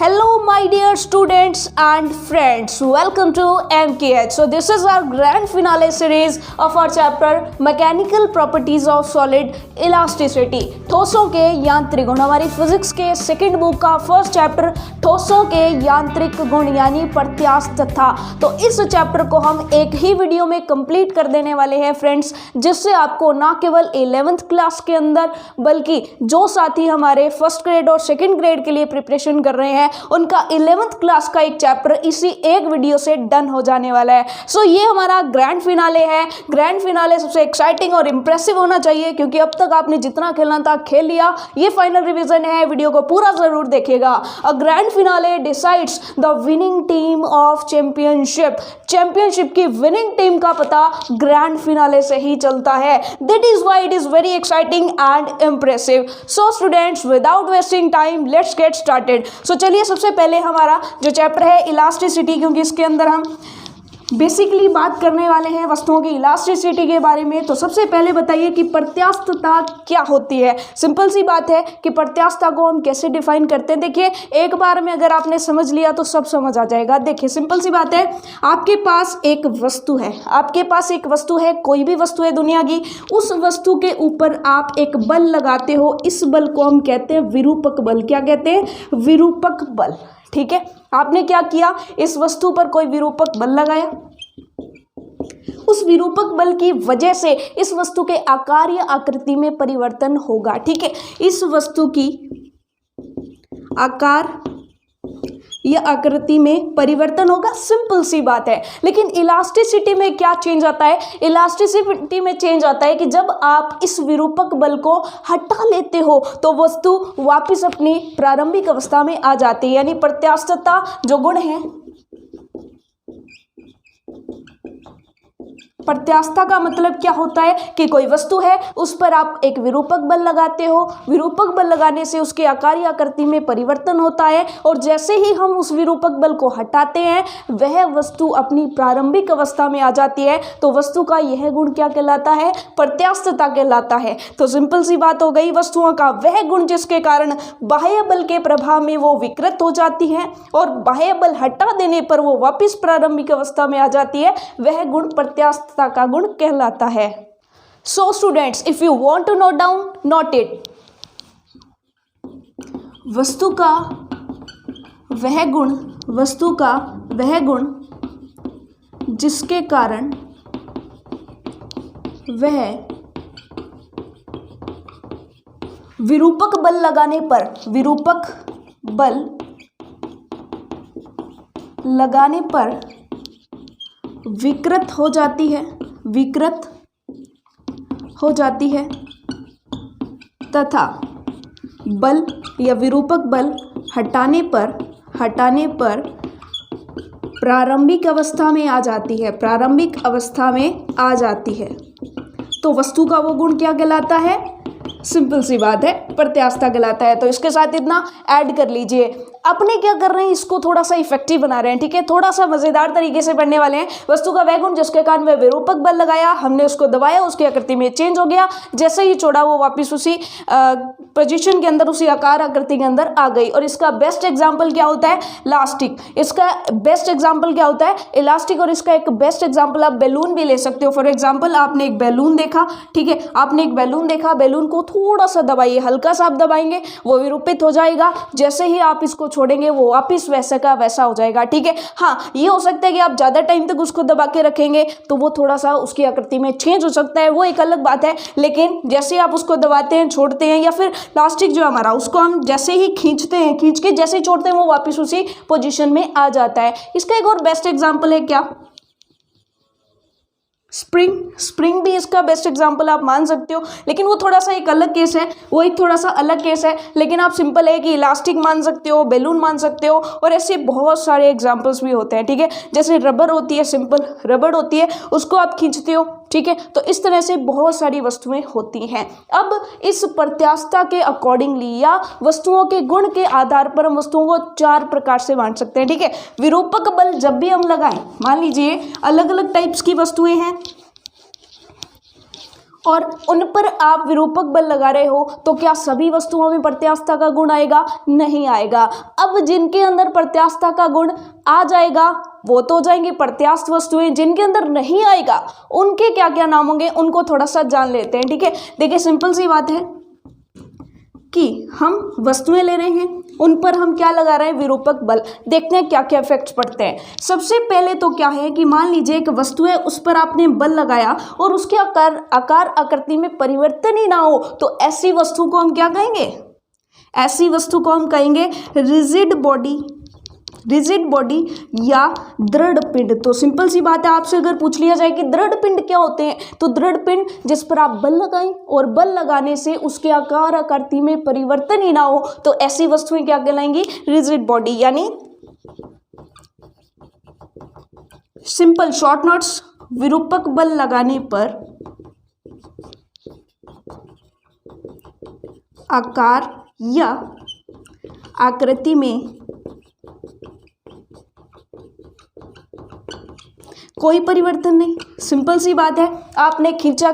Hello my dear students and friends, welcome to MKH. So this is our grand finale series of our chapter Mechanical Properties of Solid Elasticity. ठोसों के यांत्रिक गुण, हमारी physics के second book का first chapter ठोसों के यांत्रिक गुण यानी प्रत्यास्थता। तो इस चैप्टर को हम एक ही वीडियो में कंप्लीट कर देने वाले हैं फ्रेंड्स, जिससे आपको ना केवल 11th क्लास के अंदर बल्कि जो साथी हमारे फर्स्ट ग्रेड और सेकंड ग्रेड के लिए प्रिपरेशन कर रहे हैं उनका 11th क्लास का एक चैप्टर इसी एक वीडियो से डन हो जाने वाला है। सो ये हमारा ग्रैंड फिनाले है। ग्रैंड फिनाले सबसे एक्साइटिंग और इंप्रेसिव होना चाहिए क्योंकि अब तक आपने जितना खेलना था खेल लिया। ये फाइनल रिवीजन है, वीडियो को पूरा जरूर देखिएगा। A grand finale decides the winning team of championship. Championship की विनिंग टीम का पता ग्रैंड फिनाले से ही चलता है। That is why it is very exciting and impressive. So students, without wasting time let's get started. So चलिए सबसे पहले हमारा जो चैप्टर है इलास्टिसिटी, क्योंकि इसके अंदर हम बेसिकली बात करने वाले हैं वस्तुओं की इलास्टिसिटी के बारे में। तो सबसे पहले बताइए कि प्रत्यास्थता क्या होती है। सिंपल सी बात है कि प्रत्यास्थता को हम कैसे डिफाइन करते हैं। देखिए, एक बार में अगर आपने समझ लिया तो सब समझ आ जाएगा। देखिए, सिंपल सी बात है, आपके पास एक वस्तु है, आपके पास एक वस्तु है, कोई भी वस्तु है दुनिया की। उस वस्तु के ऊपर आप एक बल लगाते हो, इस बल को हम कहते हैं विरूपक बल। क्या कहते हैं? विरूपक बल। ठीक है, आपने क्या किया, इस वस्तु पर कोई विरूपक बल लगाया। उस विरूपक बल की वजह से इस वस्तु के आकार या आकृति में परिवर्तन होगा। ठीक है, इस वस्तु की आकार या आकृति में परिवर्तन होगा। सिंपल सी बात है। लेकिन इलास्टिसिटी में क्या चेंज आता है? इलास्टिसिटी में चेंज आता है कि जब आप इस विरूपक बल को हटा लेते हो तो वस्तु वापस अपनी प्रारंभिक अवस्था में आ जाती है। यानी प्रत्यास्थता जो गुण है, प्रत्यास्थता का मतलब क्या होता है कि कोई वस्तु है, उस पर आप एक विरूपक बल लगाते हो। विरूपक बल लगाने से उसके आकार या आकृति में परिवर्तन होता है और जैसे ही हम उस विरूपक बल को हटाते हैं वह वस्तु अपनी प्रारंभिक अवस्था में आ जाती है। तो वस्तु का यह गुण क्या कहलाता है? प्रत्यास्थता कहलाता है। तो सिंपल सी बात हो गई, वस्तुओं का वह गुण जिसके कारण बाह्य बल के प्रभाव में वो विकृत हो जाती है और बाह्य बल हटा देने पर वो वापस प्रारंभिक अवस्था में आ जाती है, वह गुण प्रत्यास्थता का गुण कहलाता है। So students, if you want to note down, note it. वस्तु का वह गुण, वस्तु का वह गुण जिसके कारण वह विरूपक बल लगाने पर, विरूपक बल लगाने पर विकृत हो जाती है, विकृत हो जाती है तथा बल या विरूपक बल हटाने पर प्रारंभिक अवस्था में आ जाती है, प्रारंभिक अवस्था में आ जाती है। तो वस्तु का वो गुण क्या कहलाता है? सिंपल सी बात है, प्रत्यास्थता कहलाता है। तो इसके साथ इतना ऐड कर लीजिए। अपने क्या कर रहे हैं, इसको थोड़ा सा इफेक्टिव बना रहे हैं। ठीक है, थोड़ा सा मजेदार तरीके से पढ़ने वाले हैं। वस्तु का वह गुण जिसके कारण वह विरूपक बल लगाया, हमने उसको दबाया, उसकी आकृति में चेंज हो गया, जैसे ही छोड़ा वो वापस उसी पोजीशन के अंदर, उसी आकार आकृति के अंदर आ गई। और इसका बेस्ट एग्जाम्पल क्या होता है? इलास्टिक। इसका बेस्ट एग्जाम्पल क्या होता है? इलास्टिक। और इसका एक बेस्ट एग्जाम्पल आप बैलून भी ले सकते हो। फॉर एग्जाम्पल, आपने एक बैलून देखा, ठीक है, आपने एक बैलून देखा, बैलून को थोड़ा सा दबाइए, हल्का सा आप दबाएंगे, वो विरूपित हो जाएगा। जैसे ही आप इसको छोड़ेंगे वो वापस वैसा का वैसा हो जाएगा। ठीक है, हाँ, ये हो सकता है कि आप ज्यादा टाइम तक उसको दबा के रखेंगे तो वो थोड़ा सा उसकी आकृति में चेंज हो सकता है, वो एक अलग बात है। लेकिन जैसे आप उसको दबाते हैं, छोड़ते हैं, या फिर प्लास्टिक जो हमारा, उसको हम जैसे ही खींचते हैं, खींच के जैसे ही छोड़ते हैं वो वापस उसी पोजीशन में आ जाता है। इसका एक और बेस्ट एग्जाम्पल है क्या? स्प्रिंग। स्प्रिंग भी इसका बेस्ट एग्जांपल आप मान सकते हो, लेकिन वो थोड़ा सा एक अलग केस है, वो एक थोड़ा सा अलग केस है। लेकिन आप सिंपल है कि इलास्टिक मान सकते हो, बैलून मान सकते हो, और ऐसे बहुत सारे एग्जांपल्स भी होते हैं। ठीक है, जैसे रबर होती है, सिंपल रबर होती है, उसको आप खींचते हो। ठीक है, तो इस तरह से बहुत सारी वस्तुएं होती हैं। अब इस प्रत्यास्थता के अकॉर्डिंगली या वस्तुओं के गुण के आधार पर हम वस्तुओं को 4 प्रकार से बांट सकते हैं। ठीक है, विरूपक बल जब भी हम लगाएं, मान लीजिए अलग अलग टाइप्स की वस्तुएं हैं और उन पर आप विरूपक बल लगा रहे हो, तो क्या सभी वस्तुओं में प्रत्यास्थता का गुण आएगा? नहीं आएगा। अब जिनके अंदर प्रत्यास्थता का गुण आ जाएगा वो तो हो जाएंगे प्रत्यास्थ वस्तुएं, जिनके अंदर नहीं आएगा उनके क्या क्या नाम होंगे उनको थोड़ा सा जान लेते हैं। ठीक है, देखिए सिंपल सी बात है कि हम वस्तुएं ले रहे हैं, उन पर हम क्या लगा रहे हैं? विरूपक बल। देखते हैं क्या क्या इफेक्ट्स पड़ते हैं। सबसे पहले तो क्या है कि मान लीजिए एक वस्तु है, उस पर आपने बल लगाया और उसके आकार आकृति में परिवर्तन ही ना हो, तो ऐसी वस्तु को हम क्या कहेंगे? ऐसी वस्तु को हम कहेंगे रिजिड बॉडी या दृढ़ पिंड। तो सिंपल सी बात है, आपसे अगर पूछ लिया जाए कि दृढ़ पिंड क्या होते हैं, तो दृढ़ पिंड जिस पर आप बल लगाएं और बल लगाने से उसके आकार आकृति में परिवर्तन ही ना हो, तो ऐसी वस्तुएं क्या कहलाएंगी? Rigid body. यानी सिंपल शॉर्ट नोट्स, विरूपक बल लगाने पर आकार या आकृति में कोई परिवर्तन नहीं। सिंपल सी बात है, आपने खींचा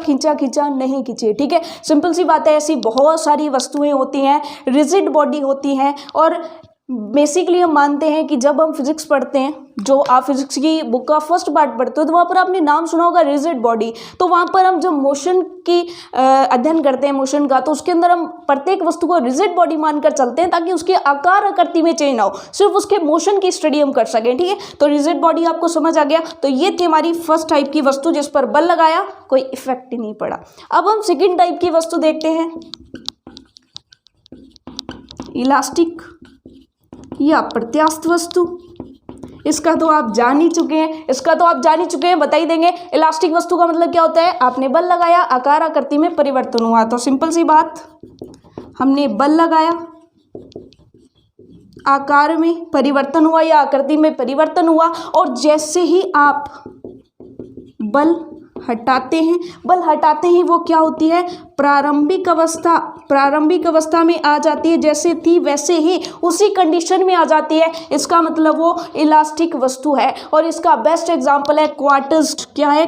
नहीं खींचे। ठीक है, सिंपल सी बात है, ऐसी बहुत सारी वस्तुएं होती हैं, रिजिड बॉडी होती हैं। और बेसिकली हम मानते हैं कि जब हम फिजिक्स पढ़ते हैं, जो आप फिजिक्स की बुक का फर्स्ट पार्ट पढ़ते हो, तो वहाँ पर आपने नाम सुना होगा रिजिड बॉडी। तो वहाँ पर हम जब मोशन की अध्ययन करते हैं मोशन का, तो उसके अंदर हम प्रत्येक वस्तु को रिजिड बॉडी मानकर चलते हैं ताकि उसके आकार आकृति में चेंज ना हो, सिर्फ उसके मोशन की स्टडी हम कर सकें। ठीक है, तो रिजिड बॉडी आपको समझ आ गया। तो ये थी हमारी फर्स्ट टाइप की वस्तु जिस पर बल लगाया कोई इफेक्ट ही नहीं पड़ा। अब हम सेकेंड टाइप की वस्तु देखते हैं, इलास्टिक या प्रत्यास्थ वस्तु। इसका तो आप जान ही चुके हैं, बता ही देंगे। इलास्टिक वस्तु का मतलब क्या होता है? आपने बल लगाया, आकार आकृति में परिवर्तन हुआ। तो सिंपल सी बात, हमने बल लगाया, आकार में परिवर्तन हुआ या आकृति में परिवर्तन हुआ, और जैसे ही आप बल हटाते हैं वो क्या होती है? प्रारंभिक अवस्था में आ जाती है, जैसे थी वैसे ही उसी कंडीशन में आ जाती है। इसका मतलब वो इलास्टिक वस्तु है। और इसका बेस्ट एग्जांपल है क्वार्टज। क्या है?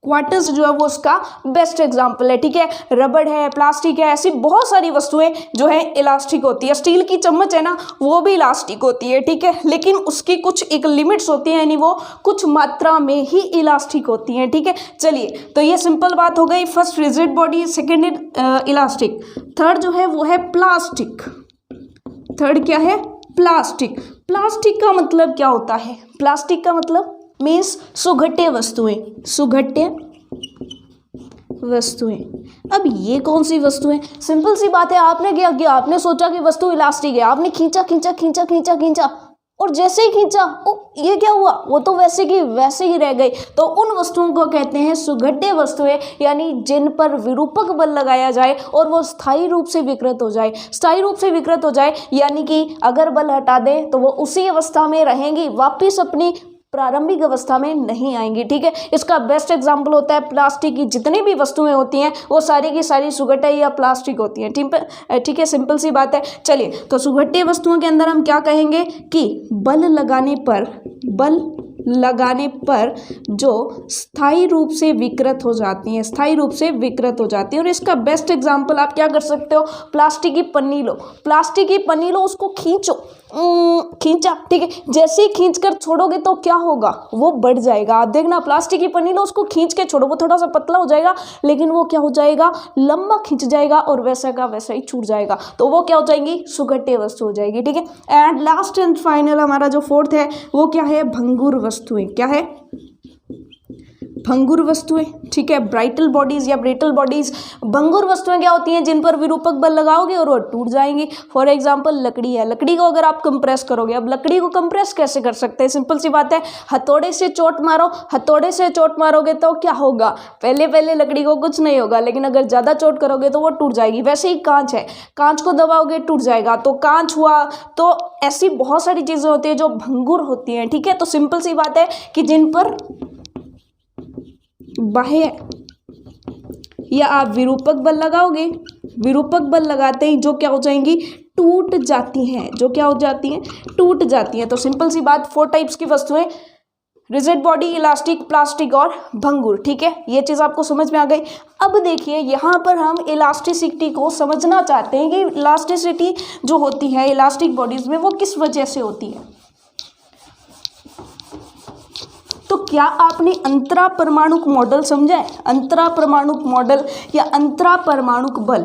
क्वार्टज जो है वो उसका बेस्ट एग्जांपल है। ठीक है, रबड़ है, प्लास्टिक है, ऐसी बहुत सारी वस्तुएं जो है इलास्टिक होती है। स्टील की चम्मच है ना, वो भी इलास्टिक होती है। ठीक है, लेकिन उसकी कुछ एक लिमिट्स होती है, यानी वो कुछ मात्रा में ही इलास्टिक होती हैं। ठीक है, चलिए, तो ये सिंपल बात हो गई। First rigid body, second elastic, third जो है वो है प्लास्टिक। थर्ड क्या है? प्लास्टिक। प्लास्टिक का मतलब क्या होता है? प्लास्टिक का मतलब मीन्स सुघट्य वस्तुएं। अब ये कौन सी वस्तुएं? सिंपल सी बात है, आपने क्या किया? आपने सोचा कि वस्तु इलास्टिक है, आपने खींचा और जैसे ही खींचा ये क्या हुआ? वो तो वैसे की वैसे ही रह गई। तो उन वस्तुओं को कहते हैं सुघट्य वस्तुएं, यानी जिन पर विरूपक बल लगाया जाए और वो स्थायी रूप से विकृत हो जाए। यानी कि अगर बल हटा दें तो वो उसी अवस्था में रहेंगी, वापिस अपनी प्रारंभिक अवस्था में नहीं आएंगी। ठीक है, इसका बेस्ट एग्जांपल होता है प्लास्टिक की जितनी भी वस्तुएं होती हैं वो सारी की सारी सुघट्य या प्लास्टिक होती हैं। ठीक है, सिंपल सी बात है। चलिए, तो सुघट्य वस्तुओं के अंदर हम क्या कहेंगे कि बल लगाने पर जो स्थायी रूप से विकृत हो जाती हैं। और इसका बेस्ट एग्जांपल आप क्या कर सकते हो? प्लास्टिक की पन्नी लो, उसको खींचा। ठीक है, जैसे ही खींचकर छोड़ोगे तो क्या होगा? वो बढ़ जाएगा। आप देखना, प्लास्टिक की पन्नी लो, उसको खींच के छोड़ो, वो थोड़ा सा पतला हो जाएगा, लेकिन वो क्या हो जाएगा? लंबा खींच जाएगा और वैसा का वैसा ही छूट जाएगा। तो वो क्या हो जाएगी? सुघट्य वस्तु हो जाएगी। ठीक है, एंड लास्ट एंड फाइनल हमारा जो फोर्थ है वो क्या है? भंगुर वस्तुएं। क्या है? भंगुर वस्तुएं। ठीक है, ब्राइटल बॉडीज या ब्रिटल बॉडीज। भंगुर वस्तुएं क्या होती हैं? जिन पर विरूपक बल लगाओगे और वो टूट जाएंगी। फॉर एग्जांपल लकड़ी है, लकड़ी को अगर आप कंप्रेस करोगे, अब लकड़ी को कंप्रेस कैसे कर सकते हैं? सिंपल सी बात है, हथौड़े से चोट मारोगे तो क्या होगा? पहले लकड़ी को कुछ नहीं होगा, लेकिन अगर ज़्यादा चोट करोगे तो वो टूट जाएगी। वैसे ही कांच है, कांच को दबाओगे टूट जाएगा, तो कांच हुआ। तो ऐसी बहुत सारी चीज़ें होती हैं जो भंगुर होती हैं। ठीक है, तो सिंपल सी बात है कि जिन पर बाह्य या आप विरूपक बल लगाओगे, विरूपक बल लगाते ही जो क्या हो जाएंगी? टूट जाती हैं। तो सिंपल सी बात, 4 टाइप्स की वस्तुएं रिजिड बॉडी, इलास्टिक, प्लास्टिक और भंगुर। ठीक है, ये चीज़ आपको समझ में आ गई। अब देखिए यहाँ पर हम इलास्टिसिटी को समझना चाहते हैं कि इलास्टिसिटी जो होती है इलास्टिक बॉडीज में वो किस वजह से होती है। तो क्या आपने अंतरा परमाणुक मॉडल समझा है? अंतरा परमाणुक मॉडल या अंतरा परमाणुक बल।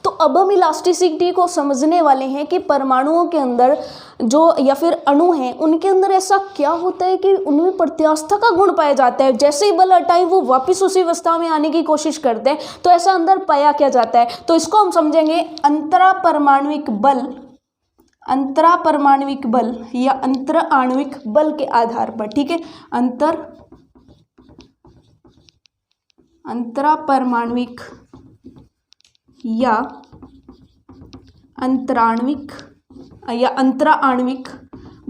तो अब हम इलास्टिसिटी को समझने वाले हैं कि परमाणुओं के अंदर जो या फिर अणु हैं उनके अंदर ऐसा क्या होता है कि उनमें प्रत्यास्थता का गुण पाया जाता है। जैसे ही बल हटाएं वो वापस उसी अवस्था में आने की कोशिश करते हैं। तो ऐसा अंदर पाया क्या जाता है? तो इसको हम समझेंगे अंतरा परमाणुक बल, अंतरा परमाणुक बल या अंतर आणविक बल के आधार पर। ठीक है, अंतरा परमाणुक या अंतराण्विक या अंतरा आणविक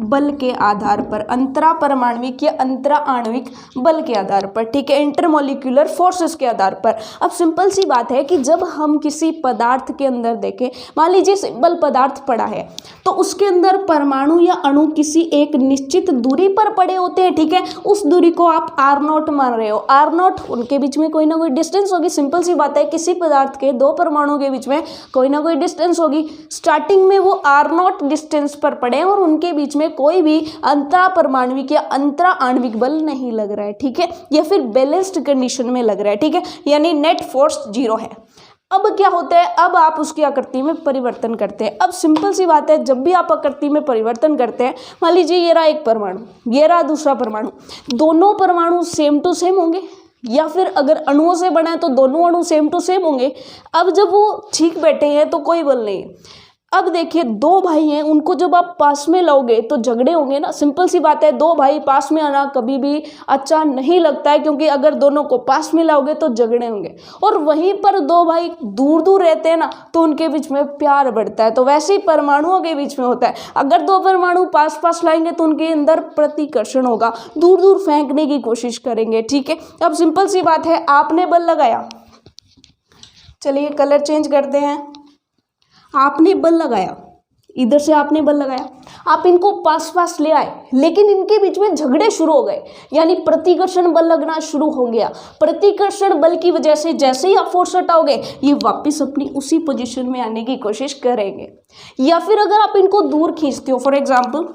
बल के आधार पर, अंतरा परमाणुक या अंतरा आणविक बल के आधार पर। ठीक है, इंटरमोलिक्यूलर फोर्सेस के आधार पर। अब सिंपल सी बात है कि जब हम किसी पदार्थ के अंदर देखें, मान लीजिए सिंपल पदार्थ पड़ा है तो उसके अंदर परमाणु या अणु किसी एक निश्चित दूरी पर पड़े होते हैं। ठीक है, उस दूरी को आप R0 मान रहे हो। R0 उनके बीच में कोई ना कोई डिस्टेंस होगी। सिंपल सी बात है, किसी पदार्थ के दो परमाणुओं के बीच में कोई ना कोई डिस्टेंस होगी। स्टार्टिंग में वो R0 डिस्टेंस पर पड़े और उनके बीच में कोई भी अंतरा परमाणुक या अंतरा आणविक बल नहीं लग रहा है। ठीक है, या फिर बैलेंस्ड कंडीशन में लग रहा है। ठीक है, यानी नेट फोर्स 0 है। अब क्या होता है, अब आप उसकी आकृति में परिवर्तन करते हैं। अब सिंपल सी बात है, जब भी आप आकृति में परिवर्तन करते हैं, मान लीजिए ये रहा एक परमाणु, ये रहा दूसरा परमाणु, दोनों परमाणु सेम टू सेम होंगे या फिर अगर अणुओं से बना है तो दोनों अणु सेम टू सेम होंगे। अब जब वो ठीक बैठे हैं तो कोई बल नहीं है। अब देखिए दो भाई हैं, उनको जब आप पास में लाओगे तो झगड़े होंगे ना। सिंपल सी बात है, दो भाई पास में आना कभी भी अच्छा नहीं लगता है, क्योंकि अगर दोनों को पास में लाओगे तो झगड़े होंगे। और वहीं पर दो भाई दूर दूर रहते हैं ना तो उनके बीच में प्यार बढ़ता है। तो वैसे ही परमाणुओं के बीच में होता है, अगर दो परमाणु पास पास लाएंगे तो उनके अंदर प्रतिकर्षण होगा, दूर दूर फेंकने की कोशिश करेंगे। ठीक है, अब सिंपल सी बात है, आपने बल लगाया, चलिए कलर चेंज करते हैं। आपने बल लगाया, इधर से आपने बल लगाया, आप इनको पास पास ले आए, लेकिन इनके बीच में झगड़े शुरू हो गए, यानी प्रतिकर्षण बल लगना शुरू हो गया। प्रतिकर्षण बल की वजह से जैसे ही आप फोर्स हटाओगे ये वापस अपनी उसी पोजीशन में आने की कोशिश करेंगे। या फिर अगर आप इनको दूर खींचते हो, फॉर एग्जाम्पल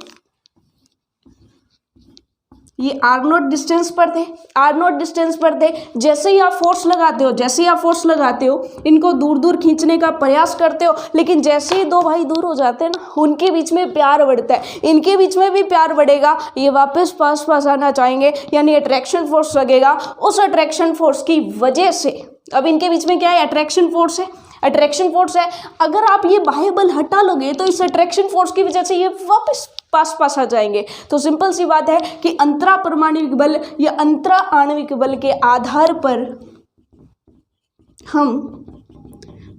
ये R0 डिस्टेंस पर थे, R0 डिस्टेंस पर थे, जैसे ही आप फोर्स लगाते हो, जैसे ही आप फोर्स लगाते हो इनको दूर दूर खींचने का प्रयास करते हो, लेकिन जैसे ही दो भाई दूर हो जाते हैं ना उनके बीच में प्यार बढ़ता है, इनके बीच में भी प्यार बढ़ेगा, ये वापस पास पास आना चाहेंगे, यानी अट्रैक्शन फोर्स लगेगा। उस अट्रैक्शन फोर्स की वजह से अब इनके बीच में क्या है, अट्रैक्शन फोर्स है, अट्रैक्शन फोर्स है। अगर आप ये बाह्य बल हटा लोगे तो इस अट्रैक्शन फोर्स की वजह से ये वापस पास पास आ जाएंगे। तो सिंपल सी बात है कि अंतरा परमाणुक बल या अंतरा आणविक बल के आधार पर हम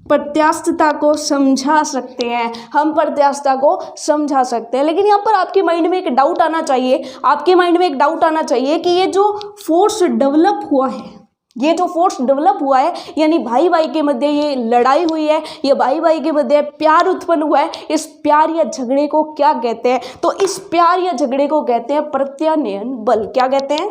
प्रत्यास्थता को समझा सकते हैं, हम प्रत्यास्थता को समझा सकते हैं। लेकिन यहाँ पर आपके माइंड में एक डाउट आना चाहिए, आपके माइंड में एक डाउट आना चाहिए कि ये जो फोर्स डेवलप हुआ है, ये जो फोर्स डेवलप हुआ है, यानी भाई भाई के मध्य ये लड़ाई हुई है, ये भाई भाई के मध्य प्यार उत्पन्न हुआ है, इस प्यार या झगड़े को क्या कहते हैं? तो इस प्यार या झगड़े को कहते हैं प्रत्यानयन बल। क्या कहते हैं?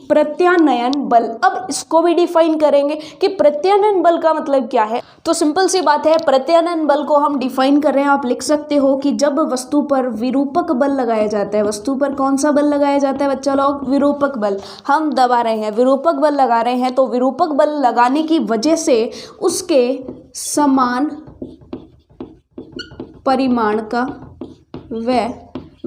प्रत्यानयन बल। अब इसको भी डिफाइन करेंगे कि प्रत्यानयन बल का मतलब क्या है। तो सिंपल सी बात है, प्रत्यानयन बल को हम डिफाइन कर रहे हैं, आप लिख सकते हो कि जब वस्तु पर विरूपक बल लगाया जाता है। वस्तु पर कौन सा बल लगाया जाता है बच्चा लोग? विरूपक बल। हम दबा रहे हैं, विरूपक बल लगा रहे हैं, तो विरूपक बल लगाने की वजह से उसके समान परिमाण का व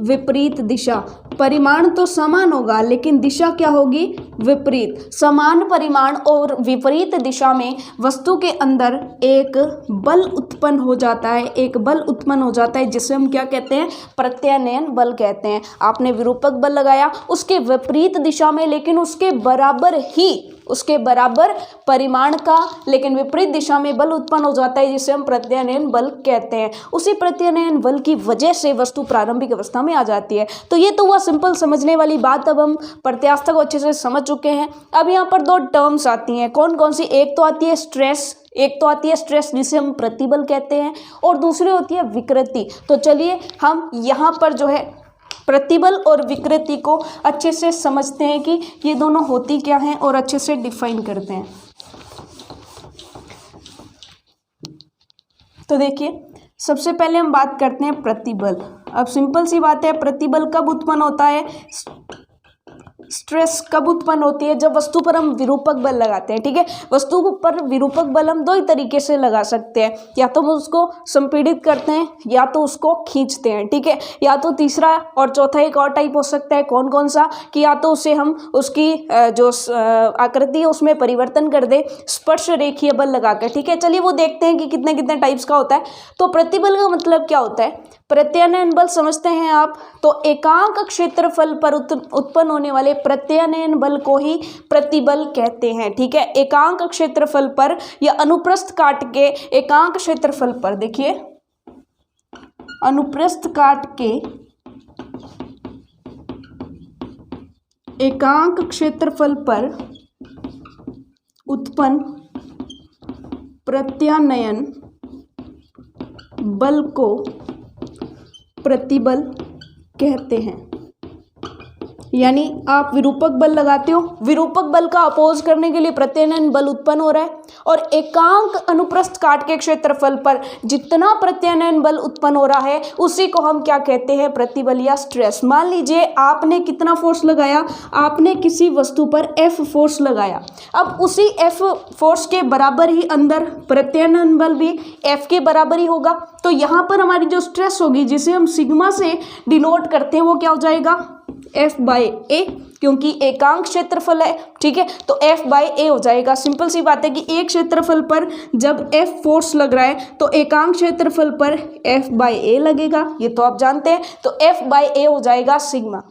विपरीत दिशा, परिमाण तो समान होगा लेकिन दिशा क्या होगी? विपरीत। समान परिमाण और विपरीत दिशा में वस्तु के अंदर एक बल उत्पन्न हो जाता है, एक बल उत्पन्न हो जाता है जिसे हम क्या कहते हैं? प्रत्यानयन बल कहते हैं। आपने विरूपक बल लगाया उसके विपरीत दिशा में, लेकिन उसके बराबर परिमाण का लेकिन विपरीत दिशा में बल उत्पन्न हो जाता है जिसे हम प्रत्यानयन बल कहते हैं। उसी प्रत्यानयन बल की वजह से वस्तु प्रारंभिक अवस्था में आ जाती है। तो ये तो हुआ सिंपल समझने वाली बात। अब हम प्रत्यास्थता को अच्छे से समझ चुके हैं। अब यहाँ पर दो टर्म्स आती हैं, कौन कौन सी? एक तो आती है स्ट्रेस, एक तो आती है स्ट्रेस जिसे हम प्रतिबल कहते हैं और दूसरी होती है विकृति। तो चलिए हम यहाँ पर जो है प्रतिबल और विकृति को अच्छे से समझते हैं कि ये दोनों होती क्या हैं और अच्छे से डिफाइन करते हैं। तो देखिए सबसे पहले हम बात करते हैं प्रतिबल। अब सिंपल सी बात है, प्रतिबल कब उत्पन्न होता है, स्ट्रेस कब उत्पन्न होती है, जब वस्तु पर हम विरूपक बल लगाते हैं। ठीक है, वस्तु पर विरूपक बल हम दो ही तरीके से लगा सकते हैं, या तो हम उसको संपीड़ित करते हैं या तो उसको खींचते हैं। ठीक है, या तो तीसरा और चौथा एक और टाइप हो सकता है, कौन कौन सा, कि या तो उसे हम उसकी जो आकृति है उसमें परिवर्तन कर दे स्पर्श रेखीय बल लगाकर। ठीक है, चलिए वो देखते हैं कि कितने कितने टाइप्स का होता है। तो प्रतिबल का मतलब क्या होता है, प्रत्यानयन बल समझते हैं आप, तो एकांक क्षेत्रफल पर उत्पन्न होने वाले प्रत्यानयन बल को ही प्रतिबल कहते हैं। ठीक है, एकांक क्षेत्रफल पर या अनुप्रस्थ काट के एकांक क्षेत्रफल पर, देखिए अनुप्रस्थ काट के एकांक क्षेत्रफल पर उत्पन्न प्रत्यानयन बल को प्रतिबल कहते हैं। यानी आप विरूपक बल लगाते हो, विरूपक बल का अपोज करने के लिए प्रत्यानयन बल उत्पन्न हो रहा है, और एकांक अनुप्रस्थ काट के क्षेत्रफल पर जितना प्रत्यानयन बल उत्पन्न हो रहा है उसी को हम क्या कहते हैं, प्रतिबल या स्ट्रेस। मान लीजिए आपने कितना फोर्स लगाया, आपने किसी वस्तु पर F फोर्स लगाया, अब उसी F फोर्स के बराबर ही अंदर प्रत्यानयन बल भी F के बराबर ही होगा। तो यहाँ पर हमारी जो स्ट्रेस होगी जिसे हम सिग्मा से डिनोट करते हैं वो क्या हो जाएगा, F/A, क्योंकि एकांक क्षेत्रफल है। ठीक है, तो F/A हो जाएगा। सिंपल सी बात है कि एक क्षेत्रफल पर जब F फोर्स लग रहा है तो एकांक क्षेत्रफल पर F/A लगेगा, ये तो आप जानते हैं। तो F/A हो जाएगा सिग्मा।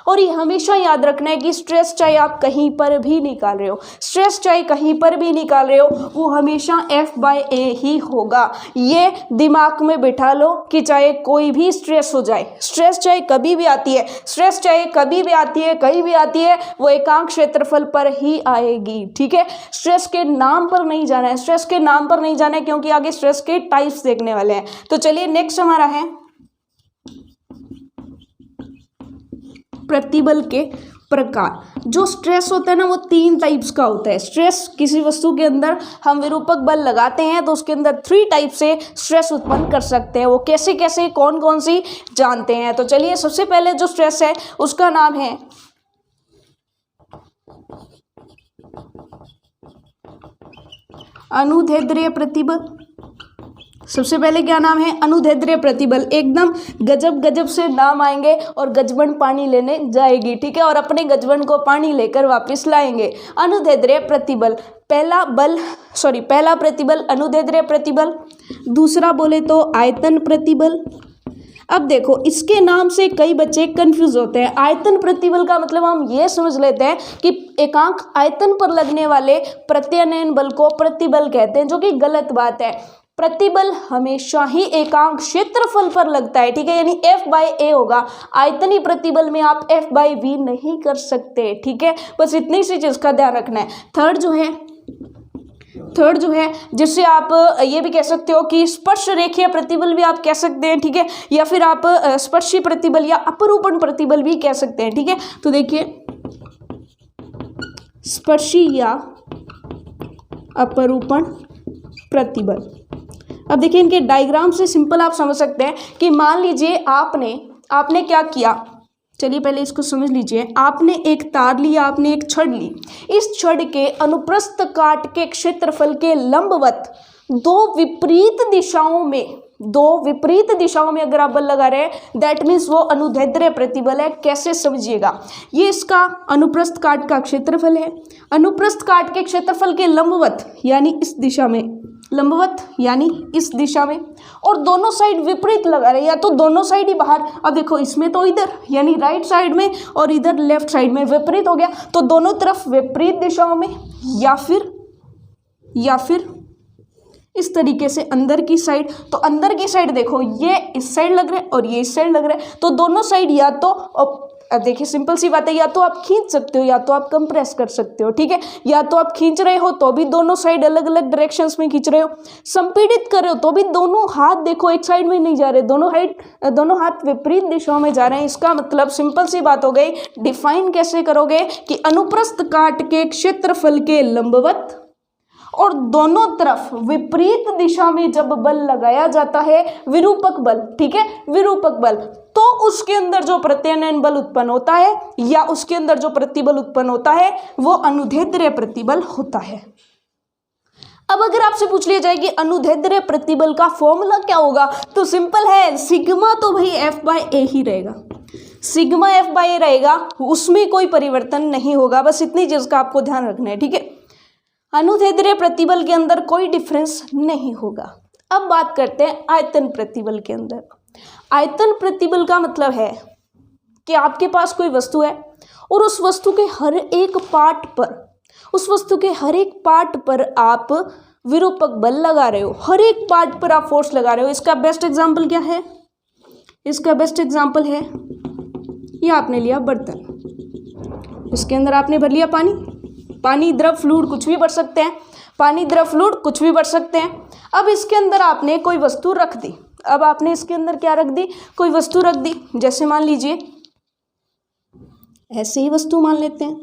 और ये हमेशा याद रखना है कि स्ट्रेस चाहे आप कहीं पर भी निकाल रहे हो, स्ट्रेस चाहे कहीं पर भी निकाल रहे हो, वो हमेशा F/A ही होगा। ये दिमाग में बिठा लो कि चाहे कोई भी स्ट्रेस हो जाए, स्ट्रेस चाहे कभी भी आती है, स्ट्रेस चाहे कभी भी आती है, कहीं भी आती है, वो एकांक क्षेत्रफल पर ही आएगी। ठीक है, स्ट्रेस के नाम पर नहीं जाना है, स्ट्रेस के नाम पर नहीं जाना है, क्योंकि आगे स्ट्रेस के टाइप्स देखने वाले हैं। तो चलिए नेक्स्ट हमारा है प्रतिबल के प्रकार। जो स्ट्रेस होता है ना वो 3 टाइप्स का होता है। स्ट्रेस किसी वस्तु के अंदर हम विरूपक बल लगाते हैं तो उसके अंदर 3 टाइप से स्ट्रेस उत्पन्न कर सकते हैं। वो कैसे कैसे कौन कौन सी जानते हैं। तो चलिए सबसे पहले जो स्ट्रेस है उसका नाम है अनुदैर्ध्य प्रतिबल। सबसे पहले क्या नाम है, अनुदैर्ध्य प्रतिबल। एकदम गजब गजब से नाम आएंगे और गजबन पानी लेने जाएगी। ठीक है, और अपने गजबन को पानी लेकर वापस लाएंगे। अनुदैर्ध्य प्रतिबल, पहला प्रतिबल अनुदैर्ध्य प्रतिबल। दूसरा बोले तो आयतन प्रतिबल। अब देखो इसके नाम से कई बच्चे कंफ्यूज होते हैं। आयतन प्रतिबल का मतलब हम ये समझ लेते हैं कि एकांक आयतन पर लगने वाले प्रत्यानयन बल को प्रतिबल कहते हैं, जो कि गलत बात है। प्रतिबल हमेशा ही एकांक क्षेत्रफल पर लगता है। ठीक है, यानी F/A होगा। आयतनी प्रतिबल में आप F/V नहीं कर सकते। ठीक है, बस इतनी सी चीज का ध्यान रखना है। थर्ड जो है जिससे आप ये भी कह सकते हो कि स्पर्श रेखीय प्रतिबल भी आप कह सकते हैं। ठीक है, या फिर आप स्पर्शी प्रतिबल या अपरूपण प्रतिबल भी कह सकते हैं। ठीक है, तो देखिए स्पर्शी या अपरूपण प्रतिबल। अब देखिए इनके डायग्राम से सिंपल आप समझ सकते हैं कि मान लीजिए आपने क्या किया। चलिए पहले इसको समझ लीजिए। आपने एक तार लिया, आपने एक छड़ ली। इस छड़ के अनुप्रस्थ काट के क्षेत्रफल के लंबवत दो विपरीत दिशाओं में अगर आप बल लगा रहे हैं दैट मीन्स वो अनुदैर्ध्य प्रतिबल है। कैसे समझिएगा, ये इसका अनुप्रस्थ काट का क्षेत्रफल है। अनुप्रस्थ काट के क्षेत्रफल के लंबवत यानी इस दिशा में, और दोनों साइड विपरीत लगा रहे हैं, या तो दोनों साइड ही बाहर। अब देखो इसमें तो इधर यानी राइट साइड में और इधर लेफ्ट साइड में विपरीत हो गया, तो दोनों तरफ विपरीत दिशाओं में, या फिर इस तरीके से अंदर की साइड। तो अंदर की साइड देखो ये इस साइड लग रहा है और ये इस साइड लग रहा है, तो दोनों साइड या तो अब देखिए सिंपल सी बात है, या तो आप खींच सकते हो या तो आप कंप्रेस कर सकते हो, ठीक है। या तो आप खींच रहे हो तो भी दोनों साइड अलग अलग डायरेक्शंस में खींच रहे हो, संपीड़ित कर रहे हो तो भी दोनों हाथ देखो एक साइड में नहीं जा रहे, दोनों हाथ विपरीत दिशाओं में जा रहे हैं। इसका मतलब सिंपल सी बात हो गई। डिफाइन कैसे करोगे कि अनुप्रस्थ काट के क्षेत्रफल के लंबवत और दोनों तरफ विपरीत दिशा में जब बल लगाया जाता है, विरूपक बल, ठीक है, विरूपक बल, तो उसके अंदर जो प्रत्यानयन बल उत्पन्न होता है या उसके अंदर जो प्रतिबल उत्पन्न होता है वो अनुदैर्ध्य प्रतिबल होता है। अब अगर आपसे पूछ लिया जाए कि अनुदैर्ध्य प्रतिबल का फॉर्मूला क्या होगा, तो सिंपल है, सिग्मा तो भाई F/A ही रहेगा, सिग्मा F/A रहेगा, उसमें कोई परिवर्तन नहीं होगा। बस इतनी चीज का आपको ध्यान रखना है, ठीक है। अनुदैर्ध्य प्रतिबल के अंदर कोई डिफरेंस नहीं होगा। अब बात करते हैं आयतन प्रतिबल के अंदर। आयतन प्रतिबल का मतलब है कि आपके पास कोई वस्तु है और उस वस्तु के हर एक पार्ट पर आप विरूपक बल लगा रहे हो, हर एक पार्ट पर आप फोर्स लगा रहे हो। इसका बेस्ट एग्जांपल क्या है? इसका बेस्ट एग्जांपल है, ये आपने लिया बर्तन, इसके अंदर आपने भर लिया पानी, द्रव, फ्लूइड कुछ भी भर सकते हैं, पानी, द्रव, फ्लूइड कुछ भी भर सकते हैं। अब इसके अंदर आपने कोई वस्तु रख दी, अब आपने इसके अंदर क्या रख दी? कोई वस्तु रख दी, जैसे मान लीजिए ऐसे ही वस्तु मान लेते हैं।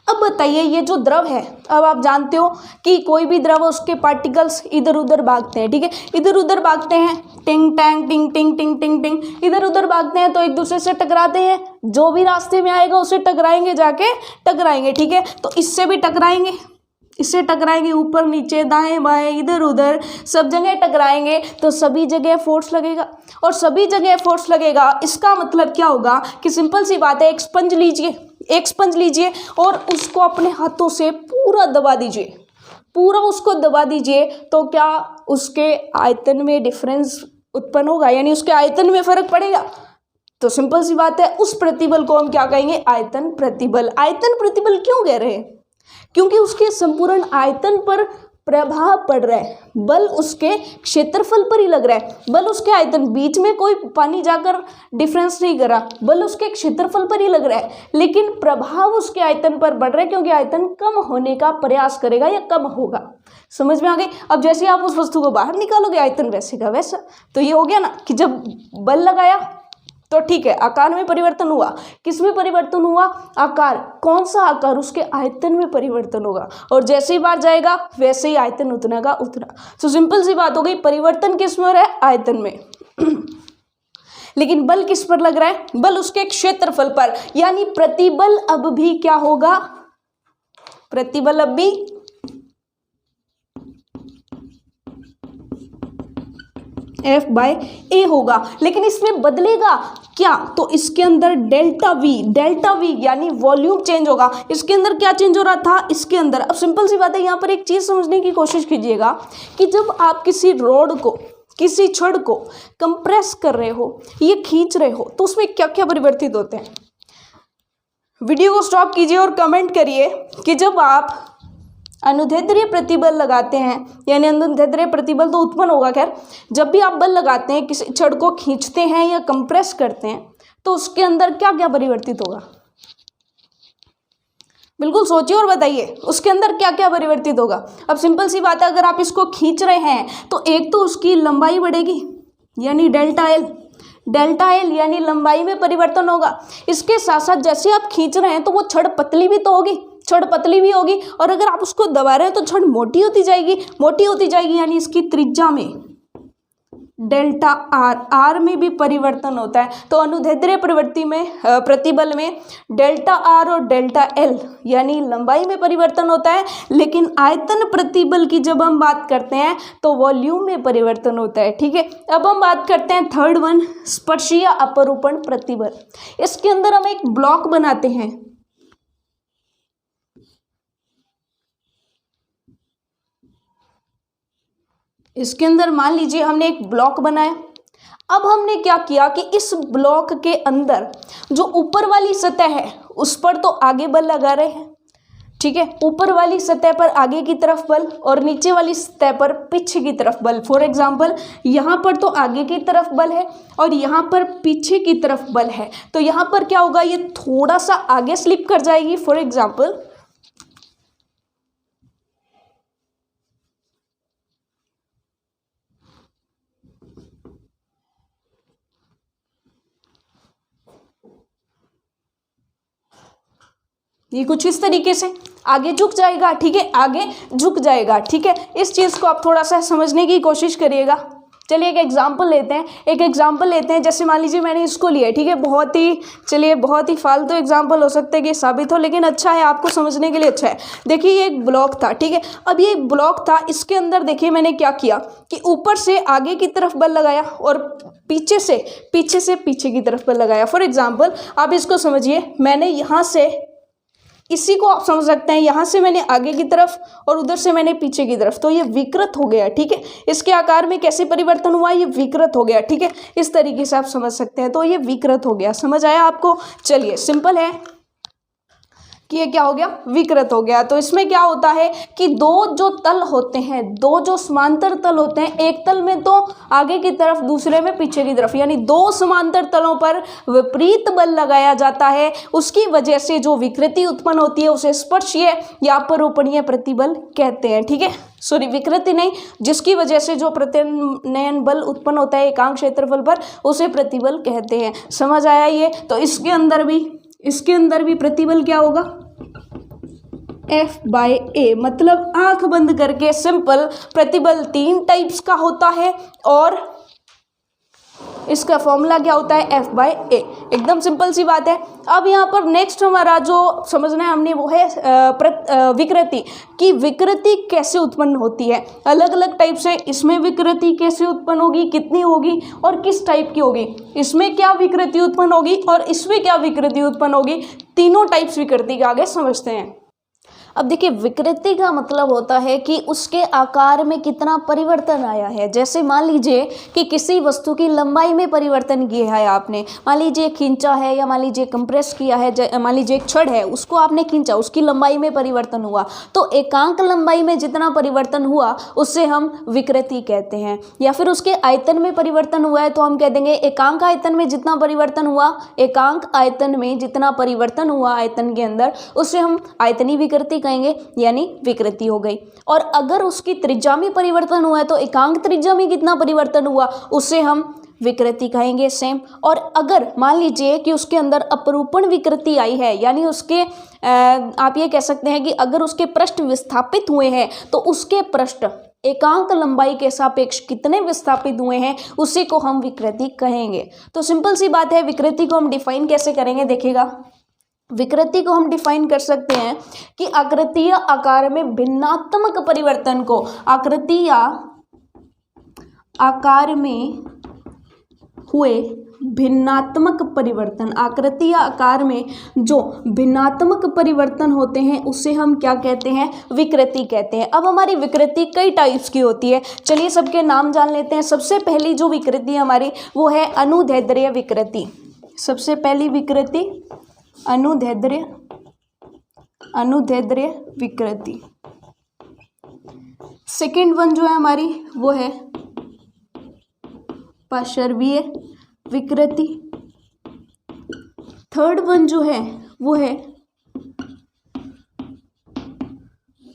अब बताइए ये जो द्रव है, अब आप जानते हो कि कोई भी द्रव उसके पार्टिकल्स इधर उधर भागते हैं, ठीक है, इधर उधर भागते हैं, टिंग टैंग टिंग टिंग टिंग टिंग टिंग, इधर उधर भागते हैं तो एक दूसरे से टकराते हैं, जो भी रास्ते में आएगा उसे टकराएंगे, जाके टकराएंगे, ठीक है। तो इससे भी टकराएंगे, इससे टकराएंगे, ऊपर नीचे दाएं बाएं इधर उधर सब जगह टकराएंगे, तो सभी जगह फोर्स लगेगा, और सभी जगह फोर्स लगेगा। इसका मतलब क्या होगा कि सिंपल सी बात है, एक स्पंज लीजिए और उसको अपने हाथों से पूरा दबा दीजिए, पूरा उसको दबा दीजिए, तो क्या उसके आयतन में डिफरेंस उत्पन्न होगा, यानी उसके आयतन में फर्क पड़ेगा? तो सिंपल सी बात है, उस प्रतिबल को हम क्या कहेंगे? आयतन प्रतिबल। आयतन प्रतिबल क्यों कह रहे हैं? क्योंकि उसके संपूर्ण आयतन पर प्रभाव पड़ रहा है, बल उसके क्षेत्रफल पर ही लग रहा है, बल उसके आयतन, बीच में कोई पानी जाकर डिफरेंस नहीं करा, बल उसके क्षेत्रफल पर ही लग रहा है, लेकिन प्रभाव उसके आयतन पर बढ़ रहा है, क्योंकि आयतन कम होने का प्रयास करेगा या कम होगा। समझ में आ गई? अब जैसे आप उस वस्तु को बाहर निकालोगे, आयतन वैसे का वैसा। तो ये हो गया ना कि जब बल लगाया तो ठीक है, आकार में परिवर्तन हुआ। किस में परिवर्तन हुआ? आकार। कौन सा आकार? उसके आयतन में परिवर्तन होगा, और जैसे ही बाहर जाएगा वैसे ही आयतन उतना का उतना। तो सिंपल सी बात हो गई, परिवर्तन किस में हो रहा है? आयतन में। लेकिन बल किस पर लग रहा है? बल उसके क्षेत्रफल पर, यानी प्रतिबल अब भी क्या होगा? प्रतिबल अब भी F/A होगा। लेकिन इसमें बदलेगा क्या? तो इसके अंदर डेल्टा वी यानी वॉल्यूम चेंज होगा। इसके अंदर क्या चेंज हो रहा था? इसके अंदर। अब सिंपल सी बात है, यहाँ पर एक चीज समझने की कोशिश कीजिएगा कि जब आप किसी रोड को, किसी छड़ को कंप्रेस कर रहे हो, ये खींच रहे हो, तो उसमें क्या क्या परिवर्तित होते हैं। वीडियो को स्टॉप कीजिए और कमेंट करिए कि जब आप अनुदैर्ध्य प्रतिबल लगाते हैं, यानी अनुदैर्ध्य प्रतिबल तो उत्पन्न होगा, खैर जब भी आप बल लगाते हैं, किसी छड़ को खींचते हैं या कंप्रेस करते हैं, तो उसके अंदर क्या क्या परिवर्तित होगा? बिल्कुल सोचिए और बताइए, उसके अंदर क्या क्या परिवर्तित होगा। अब सिंपल सी बात है, अगर आप इसको खींच रहे हैं तो एक तो उसकी लंबाई बढ़ेगी, यानी डेल्टा एल यानी लंबाई में परिवर्तन होगा। इसके साथ साथ जैसे आप खींच रहे हैं तो वो छड़ पतली भी तो होगी, छड़ पतली भी होगी, और अगर आप उसको दबा रहे हैं तो छड़ मोटी होती जाएगी, यानी इसकी त्रिज्या में डेल्टा आर में भी परिवर्तन होता है। तो अनुदैर्ध्य प्रतिबल में डेल्टा आर और डेल्टा एल यानी लंबाई में परिवर्तन होता है, लेकिन आयतन प्रतिबल की जब हम बात करते हैं तो वॉल्यूम में परिवर्तन होता है, ठीक है। अब हम बात करते हैं थर्ड वन, स्पर्शीय अपरूपण प्रतिबल। इसके अंदर हम एक ब्लॉक बनाते हैं, इसके अंदर मान लीजिए हमने एक ब्लॉक बनाया। अब हमने क्या किया कि इस ब्लॉक के अंदर जो ऊपर वाली सतह है उस पर तो आगे बल लगा रहे हैं, ठीक है, ऊपर वाली सतह पर आगे की तरफ बल और नीचे वाली सतह पर पीछे की तरफ बल। फॉर एग्जाम्पल यहाँ पर तो आगे की तरफ बल है और यहाँ पर पीछे की तरफ बल है, तो यहाँ पर क्या होगा, ये थोड़ा सा आगे स्लिप कर जाएगी। फॉर एग्जाम्पल ये कुछ इस तरीके से आगे झुक जाएगा। ठीक है, आगे झुक जाएगा। ठीक है, इस चीज़ को आप थोड़ा सा समझने की कोशिश करिएगा। चलिए एक एग्जाम्पल लेते हैं, जैसे मान लीजिए मैंने इसको लिया है। ठीक है, बहुत ही फालतू एग्जाम्पल हो सकता है कि साबित हो, लेकिन अच्छा है, आपको समझने के लिए अच्छा है। देखिए ये एक ब्लॉक था। ठीक है, अब ये एक ब्लॉक था, इसके अंदर देखिए मैंने क्या किया कि ऊपर से आगे की तरफ बल लगाया और पीछे से पीछे की तरफ बल लगाया। फॉर एग्जाम्पल आप इसको समझिए, मैंने यहाँ से, इसी को आप समझ सकते हैं, यहाँ से मैंने आगे की तरफ और उधर से मैंने पीछे की तरफ, तो ये विकृत हो गया। ठीक है, इसके आकार में कैसे परिवर्तन हुआ, ये विकृत हो गया। ठीक है, इस तरीके से आप समझ सकते हैं, तो ये विकृत हो गया। समझ आया आपको? चलिए सिंपल है कि ये क्या हो गया, विकृत हो गया। तो इसमें क्या होता है कि दो जो तल होते हैं, दो जो समांतर तल होते हैं, एक तल में तो आगे की तरफ, दूसरे में पीछे की तरफ, यानी दो समांतर तलों पर विपरीत बल लगाया जाता है। उसकी वजह से जो विकृति उत्पन्न होती है उसे स्पर्शीय या अपरूपणीय प्रतिबल कहते हैं। ठीक है, सॉरी, विकृति नहीं, जिसकी वजह से जो प्रत्यानयन बल उत्पन्न होता है एकांक क्षेत्रफल पर, उसे प्रतिबल कहते हैं। समझ आया ये? तो इसके अंदर भी प्रतिबल क्या होगा, F/A, मतलब आंख बंद करके सिंपल प्रतिबल 3 टाइप्स का होता है और इसका फॉर्मूला क्या होता है, F/A। एकदम सिंपल सी बात है। अब यहाँ पर नेक्स्ट हमारा जो समझना है हमने, वो है विकृति, कि विकृति कैसे उत्पन्न होती है। अलग अलग टाइप से इसमें विकृति कैसे उत्पन्न होगी, कितनी होगी और किस टाइप की होगी, इसमें क्या विकृति उत्पन्न होगी और इसमें क्या विकृति उत्पन्न होगी, तीनों टाइप्स विकृति के आगे समझते हैं। अब देखिए, विकृति का मतलब होता है कि उसके आकार में कितना परिवर्तन आया है। जैसे मान लीजिए कि किसी वस्तु की लंबाई में परिवर्तन किया है आपने, मान लीजिए खींचा है या मान लीजिए कंप्रेस किया है, मान लीजिए एक छड़ है, उसको आपने खींचा, उसकी लंबाई में परिवर्तन हुआ, तो एकांक लंबाई में जितना परिवर्तन हुआ उससे हम विकृति कहते हैं। या फिर उसके आयतन में परिवर्तन हुआ है तो हम कह देंगे एकांक आयतन में जितना परिवर्तन हुआ, एकांक आयतन में जितना परिवर्तन हुआ आयतन के अंदर, उससे हम आयतनी विकृति कहेंगे, यानी विकृति हो गई। और अगर उसकी त्रिज्या में परिवर्तन हुआ है तो एकांक त्रिज्या में कितना परिवर्तन हुआ, उससे हम विकृति कहेंगे, सेम। और अगर मान लीजिए कि उसके अंदर अपरूपण विकृति आई है, यानी उसके आप ये कह सकते हैं कि अगर उसके पृष्ठ विस्थापित हुए हैं तो उसके पृष्ठ एकांक लंबाई के सापेक्ष कितने विस्थापित हुए हैं, उसी को हम विकृति कहेंगे। तो सिंपल सी बात है, विकृति को हम डिफाइन कैसे करेंगे, देखिएगा। विकृति को हम डिफाइन कर सकते हैं कि आकृतीय आकार में भिन्नात्मक परिवर्तन को, आकृतीय आकार में हुए भिन्नात्मक परिवर्तन, आकृतीय आकार में जो भिन्नात्मक परिवर्तन होते हैं उसे हम क्या कहते हैं, विकृति कहते हैं। अब हमारी विकृति कई टाइप्स की होती है, चलिए सबके नाम जान लेते हैं। सबसे पहली जो विकृति हमारी वो है अनुदैर्ध्य विकृति। सबसे पहली विकृति अनुदैर्ध्य विकृति। सेकंड वन जो है हमारी वो है पार्श्वीय विकृति। थर्ड वन जो है वो है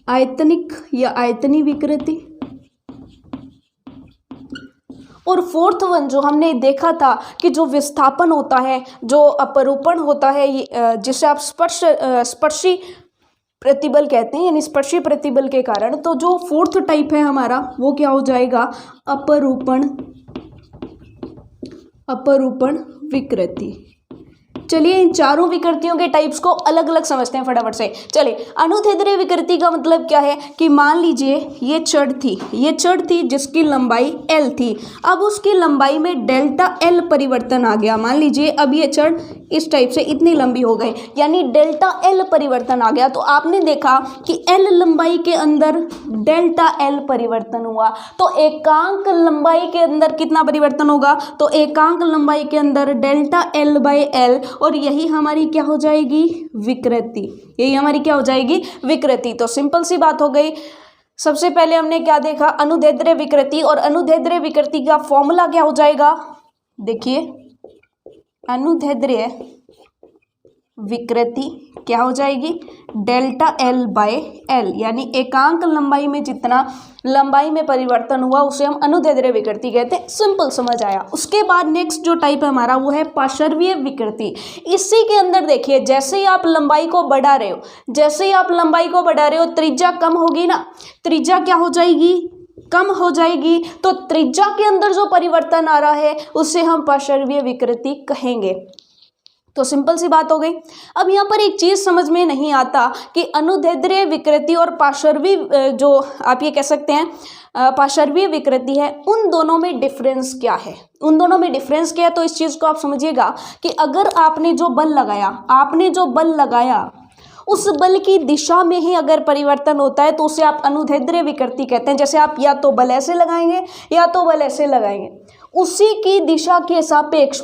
आयतनिक या आयतनी विकृति। और फोर्थ वन जो हमने देखा था कि जो विस्थापन होता है, जो अपरूपण होता है, जिसे आप स्पर्शी प्रतिबल कहते हैं, यानी स्पर्शी प्रतिबल के कारण, तो जो फोर्थ टाइप है हमारा वो क्या हो जाएगा, अपरूपण विकृति। चलिए इन चारों विकृतियों के टाइप्स को अलग अलग समझते हैं फटाफट से। चलिए, अनुदैर्ध्य विकृति का मतलब क्या है कि मान लीजिए ये छड़ थी जिसकी लंबाई L थी। अब उसकी लंबाई में डेल्टा L परिवर्तन आ गया। मान लीजिए अब ये छड़ इस टाइप से इतनी लंबी हो गई, यानी डेल्टा L परिवर्तन आ गया। तो आपने देखा कि L लंबाई के अंदर डेल्टा L परिवर्तन हुआ, तो एकांक लंबाई के अंदर कितना परिवर्तन होगा, तो एकांक लंबाई के अंदर डेल्टा L/L और यही हमारी क्या हो जाएगी, विकृति। यही हमारी क्या हो जाएगी, विकृति। तो सिंपल सी बात हो गई। सबसे पहले हमने क्या देखा, अनुदैर्ध्य विकृति, और अनुदैर्ध्य विकृति का फॉर्मूला क्या हो जाएगा, देखिए अनुदैर्ध्य विकृति क्या हो जाएगी, डेल्टा एल बाय एल, यानी एकांक लंबाई में जितना लंबाई में परिवर्तन हुआ उसे हम अनुदैर्ध्य विकृति कहते हैं। सिंपल समझ आया। उसके बाद नेक्स्ट जो टाइप है हमारा वो है पार्श्वीय विकृति। इसी के अंदर देखिए, जैसे ही आप लंबाई को बढ़ा रहे हो, जैसे ही आप लंबाई को बढ़ा रहे हो, त्रिज्या कम होगी ना, त्रिज्या क्या हो जाएगी, कम हो जाएगी। तो त्रिज्या के अंदर जो परिवर्तन आ रहा है उसे हम पार्श्वीय विकृति कहेंगे। तो सिंपल सी बात हो गई। अब यहाँ पर एक चीज़ समझ में नहीं आता कि अनुदैर्ध्य विकृति और पार्श्वीय, जो आप ये कह सकते हैं पार्श्वीय विकृति है, उन दोनों में डिफरेंस क्या है, उन दोनों में डिफरेंस क्या है। तो इस चीज़ को आप समझिएगा कि अगर आपने जो बल लगाया उस बल की दिशा में ही अगर परिवर्तन होता है तो उसे आप अनुदैर्ध्य विकृति कहते हैं। जैसे आप या तो बल ऐसे लगाएंगे या तो बल ऐसे लगाएंगे, उसी की दिशा के सापेक्ष,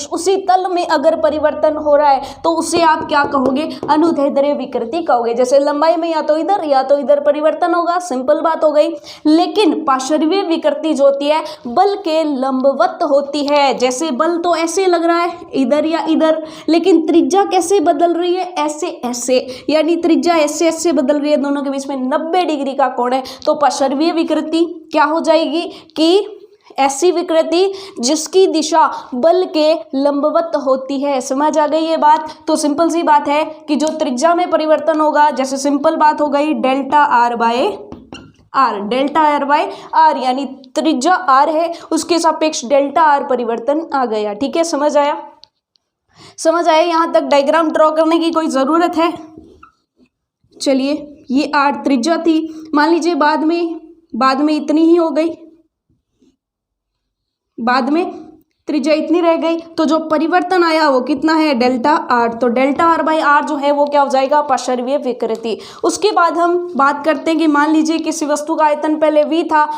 उसी तल में अगर परिवर्तन हो रहा है तो उसे आप क्या कहोगे, अनुदैर्ध्य विकृति कहोगे। जैसे लंबाई में या तो इधर परिवर्तन होगा, सिंपल बात हो गई। लेकिन पार्श्वीय विकृति जो होती है बल के लंबवत होती है। जैसे बल तो ऐसे लग रहा है इधर या इधर, लेकिन त्रिज्या कैसे बदल रही है, ऐसे, यानी त्रिज्या ऐसे बदल रही है, दोनों के बीच में 90 डिग्री का कोण है। तो पार्श्वीय विकृति क्या हो जाएगी कि ऐसी विकृति जिसकी दिशा बल के लंबवत होती है। समझ आ गई ये बात। तो सिंपल सी बात है कि जो त्रिज्या में परिवर्तन होगा, जैसे सिंपल बात हो गई डेल्टा आर बाय आर, यानी त्रिज्या आर है उसके सापेक्ष डेल्टा आर परिवर्तन आ गया। ठीक है, समझ आया यहाँ तक डायग्राम ड्रॉ करने की कोई ज़रूरत है। चलिए, ये आर त्रिज्या थी, मान लीजिए बाद में इतनी ही हो गई, बाद में त्रिज्या इतनी रह गई, तो जो परिवर्तन आया वो कितना है, डेल्टा आर। तो डेल्टा आर बाई आर जो है वो क्या हो जाएगा, पार्श्वीय विकृति। उसके बाद हम बात करते हैं कि मान लीजिए किसी वस्तु का आयतन पहले v था,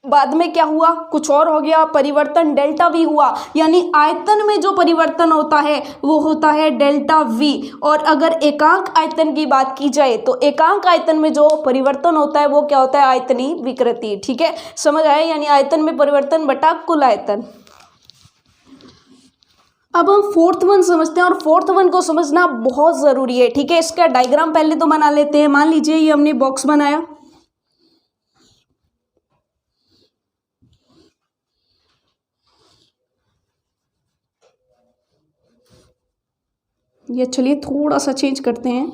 बाद में क्या हुआ, कुछ और हो गया, परिवर्तन डेल्टा v हुआ, यानी आयतन में जो परिवर्तन होता है वो होता है डेल्टा v। और अगर एकांक आयतन की बात की जाए तो एकांक आयतन में जो परिवर्तन होता है वो क्या होता है, आयतनीय विकृति। ठीक है, समझ आया, यानी आयतन में परिवर्तन बटा कुल आयतन। अब हम फोर्थ वन समझते हैं, और फोर्थ वन को समझना बहुत ज़रूरी है। ठीक है, इसका डायग्राम पहले तो बना लेते हैं। मान लीजिए ये हमने बॉक्स बनाया, ये चलिए थोड़ा सा चेंज करते हैं।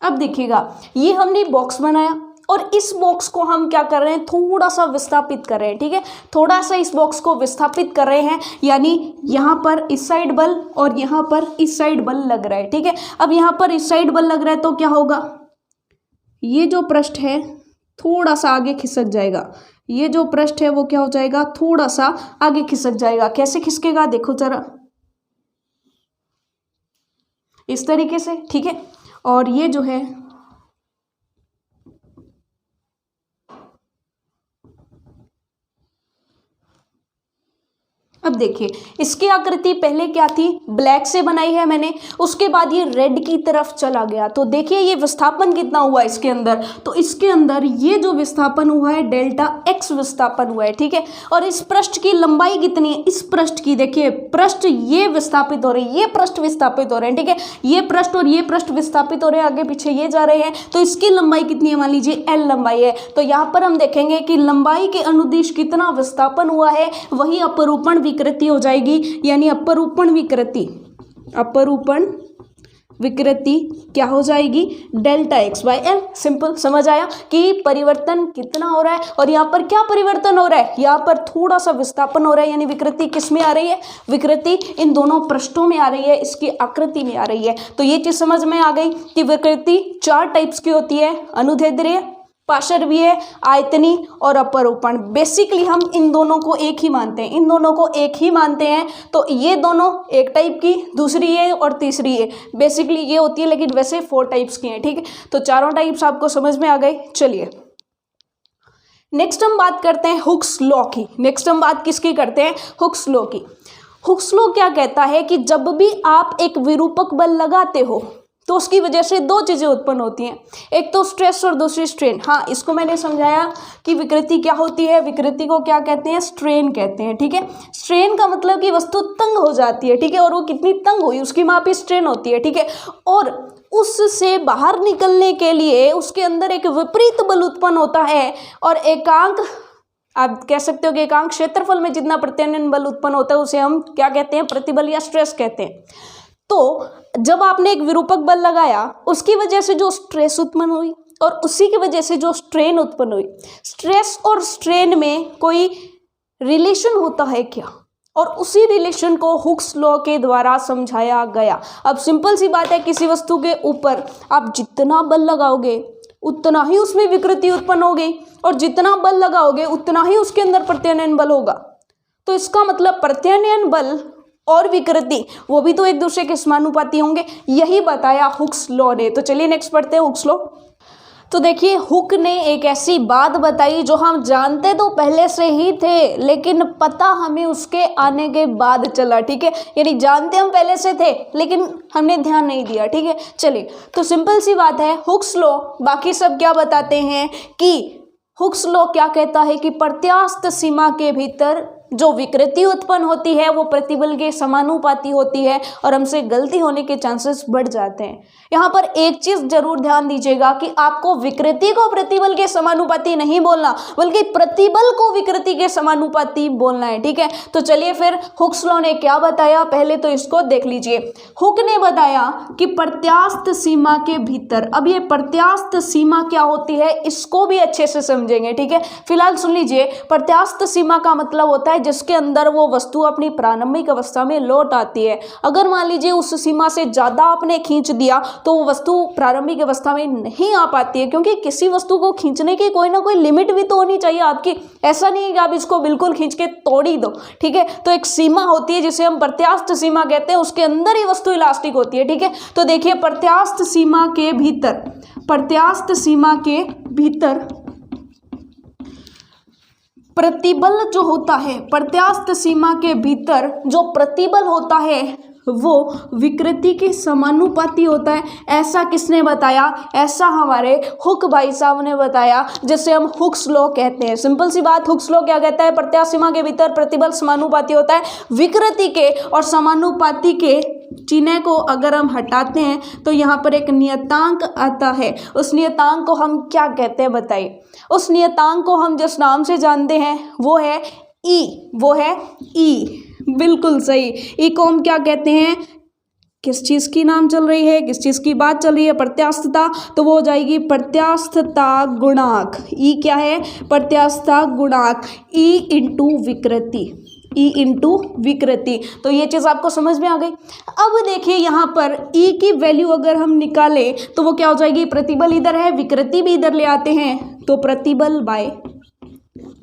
अब देखिएगा, ये हमने बॉक्स बनाया और इस बॉक्स को हम क्या कर रहे हैं, थोड़ा सा विस्थापित कर रहे हैं। ठीक है, थोड़ा सा इस बॉक्स को विस्थापित कर रहे हैं, यानी यहाँ पर इस साइड बल और यहाँ पर इस साइड बल लग रहा है। ठीक है, अब यहाँ पर इस साइड बल लग रहा है तो क्या होगा, ये जो पृष्ठ है थोड़ा सा आगे खिसक जाएगा, ये जो पृष्ठ है वो क्या हो जाएगा, थोड़ा सा आगे खिसक जाएगा। कैसे खिसकेगा, देखो जरा, इस तरीके से। ठीक है, और ये जो है अब देखिए, इसकी आकृति पहले क्या थी, ब्लैक से बनाई है मैंने, उसके बाद ये रेड की तरफ चला गया। तो देखिए ये विस्थापन कितना हुआ इसके अंदर, तो इसके अंदर ये जो विस्थापन हुआ है डेल्टा एक्स विस्थापन हुआ है। ठीक है, और इस पृष्ठ की लंबाई कितनी है, इस पृष्ठ की देखिए, पृष्ठ ये विस्थापित हो रहे हैं, ये पृष्ठ विस्थापित हो रहे हैं। ठीक है, ये पृष्ठ और ये पृष्ठ विस्थापित हो रहे हैं, आगे पीछे ये जा रहे हैं, तो इसकी लंबाई कितनी है, मान लीजिए एल लंबाई है। तो यहाँ पर हम देखेंगे कि लंबाई के अनुदिश कितना विस्थापन हुआ है, वही अपरूपण विकृति हो जाएगी, यानी अपरूपण विकृति क्या हो जाएगी, delta x by L. Simple, समझ आया कि परिवर्तन कितना हो रहा है, और यहाँ पर क्या परिवर्तन हो रहा है, यहाँ पर थोड़ा सा विस्थापन हो रहा है, यानी विकृति किस में आ रही है, विकृति इन दोनों पृष्ठों में आ रही है, इसकी आकृति में आ रही है। तो ये चीज समझ में आ गई कि विकृति 4 टाइप्स की होती है, अनुदैर्ध्य, पार्श्वीय, आयतनी और अपरूपण। बेसिकली हम इन दोनों को एक ही मानते हैं, तो ये दोनों एक टाइप की, दूसरी ये और तीसरी ये, बेसिकली ये होती है, लेकिन वैसे 4 टाइप्स की हैं। ठीक है, तो चारों टाइप्स आपको समझ में आ गए। चलिए नेक्स्ट हम बात करते हैं हुक्स लॉ की। नेक्स्ट हम बात किसकी करते हैं? हुक्स लॉ की। हुक्स लॉ क्या कहता है कि जब भी आप एक विरूपक बल लगाते हो तो उसकी वजह से दो चीज़ें उत्पन्न होती हैं, एक तो स्ट्रेस और दूसरी स्ट्रेन। हाँ, इसको मैंने समझाया कि विकृति क्या होती है। विकृति को क्या कहते हैं? स्ट्रेन कहते हैं। ठीक है, स्ट्रेन का मतलब कि वस्तु तंग हो जाती है। ठीक है, और वो कितनी तंग हुई उसकी माप स्ट्रेन होती है। ठीक है, और उससे बाहर निकलने के लिए उसके अंदर एक विपरीत बल उत्पन्न होता है, और एकांक, आप कह सकते हो कि एकांक क्षेत्रफल में जितना प्रत्यानयन बल उत्पन्न होता है उसे हम क्या कहते हैं? प्रतिबल या स्ट्रेस कहते हैं। तो जब आपने एक विरूपक बल लगाया उसकी वजह से जो स्ट्रेस उत्पन्न हुई और उसी की वजह से जो स्ट्रेन उत्पन्न हुई, स्ट्रेस और स्ट्रेन में कोई रिलेशन होता है क्या? और उसी रिलेशन को हुक्स लॉ के द्वारा समझाया गया। अब सिंपल सी बात है, किसी वस्तु के ऊपर आप जितना बल लगाओगे उतना ही उसमें विकृति उत्पन्न होगी, और जितना बल लगाओगे उतना ही उसके अंदर प्रत्यानयन बल होगा। तो इसका मतलब प्रत्यानयन बल और विकृति वो भी तो एक दूसरे के समानुपाती होंगे, यही बताया हुक्स लॉ ने। तो चलिए नेक्स्ट पढ़ते हैं हुक्स लॉ। तो देखिए, हुक ने एक ऐसी बात बताई जो हम जानते तो पहले से ही थे, लेकिन पता हमें उसके आने के बाद चला। ठीक है, यानी जानते हम पहले से थे लेकिन हमने ध्यान नहीं दिया। ठीक है, चलिए, तो सिंपल सी बात है, हुक्स लॉ बाकी सब क्या बताते हैं कि हुक्स लॉ क्या कहता है कि प्रत्यास्थ सीमा के भीतर जो विकृति उत्पन्न होती है वो प्रतिबल के समानुपाती होती है, और हमसे गलती होने के चांसेस बढ़ जाते हैं। यहाँ पर एक चीज जरूर ध्यान दीजिएगा कि आपको विकृति को प्रतिबल के समानुपाती नहीं बोलना, बल्कि प्रतिबल को विकृति के समानुपाती बोलना है। ठीक है, तो चलिए फिर हुक्स लॉ ने क्या बताया, पहले तो इसको देख लीजिए। हुक ने बताया कि प्रत्यास्थ सीमा के भीतर, अब ये प्रत्यास्थ सीमा क्या होती है इसको भी अच्छे से समझेंगे। ठीक है, फिलहाल सुन लीजिए। प्रत्यास्थ सीमा का मतलब होता है जिसके अंदर वो वस्तु अपनी प्रारंभिक अवस्था में लौट आती है। अगर मान लीजिए उस सीमा से ज़्यादा आपने खींच दिया तो वो वस्तु प्रारंभिक अवस्था में नहीं आ पाती है, क्योंकि किसी वस्तु को खींचने की कोई ना कोई लिमिट भी तो होनी चाहिए आपकी। ऐसा नहीं है कि आप इसको बिल्कुल खींच के तोड़ ही दो। ठीक है, तो एक सीमा होती है जिसे हम प्रत्यास्थ सीमा कहते हैं, उसके अंदर ही वस्तु इलास्टिक होती है। ठीक है, तो देखिए, प्रत्यास्थ सीमा के भीतर, प्रत्यास्थ सीमा के भीतर प्रतिबल जो होता है, प्रत्यास्थ सीमा के भीतर जो प्रतिबल होता है वो विकृति के समानुपाती होता है। ऐसा किसने बताया? ऐसा हमारे हुक भाई साहब ने बताया, जिसे हम हुक्स लॉ कहते हैं। सिंपल सी बात, हुक्स लॉ क्या कहता है? प्रत्यास्थ सीमा के भीतर प्रतिबल समानुपाती होता है विकृति के, और समानुपाती के चिन्ह को अगर हम हटाते हैं तो यहाँ पर एक नियतांक आता है। उस नियतांक को हम क्या कहते हैं बताइए? उस नियतांक को हम जिस नाम से जानते हैं वो है ई, वो है ई। बिल्कुल सही, ई को हम क्या कहते हैं? किस चीज़ की नाम चल रही है, किस चीज़ की बात चल रही है? प्रत्यास्थता, तो वो हो जाएगी प्रत्यास्थता गुणांक। ई क्या है? प्रत्यास्थता गुणांक, ई इंटू विकृति, ई इंटू विकृति। तो ये चीज़ आपको समझ में आ गई। अब देखिए, यहाँ पर ई की वैल्यू अगर हम निकालें तो वो क्या हो जाएगी? प्रतिबल इधर है, विकृति भी इधर ले आते हैं, तो प्रतिबल बाय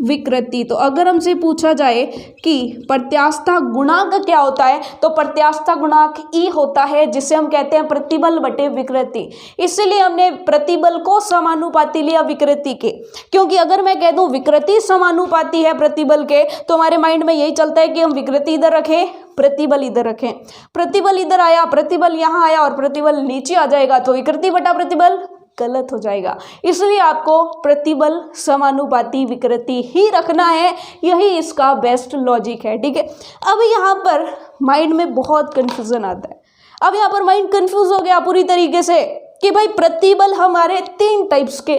विकृति। तो अगर हमसे पूछा जाए कि प्रत्यास्थता गुणांक क्या होता है, तो प्रत्यास्थता गुणांक ई होता है, जिसे हम कहते हैं प्रतिबल बटे विकृति। इसलिए हमने प्रतिबल को समानुपाती लिया विकृति के, क्योंकि अगर मैं कह दूं विकृति समानुपाती है प्रतिबल के, तो हमारे माइंड में यही चलता है कि हम विकृति इधर रखें, प्रतिबल इधर रखें। प्रतिबल इधर आया, प्रतिबल यहाँ आया और प्रतिबल नीचे आ जाएगा, तो विकृति बटा प्रतिबल गलत हो जाएगा। इसलिए आपको प्रतिबल समानुपाती विकृति ही रखना है, यही इसका बेस्ट लॉजिक है। ठीक है, अब यहाँ पर माइंड में बहुत कंफ्यूजन आता है। अब यहाँ पर माइंड कंफ्यूज हो गया पूरी तरीके से कि भाई प्रतिबल हमारे 3 टाइप्स के,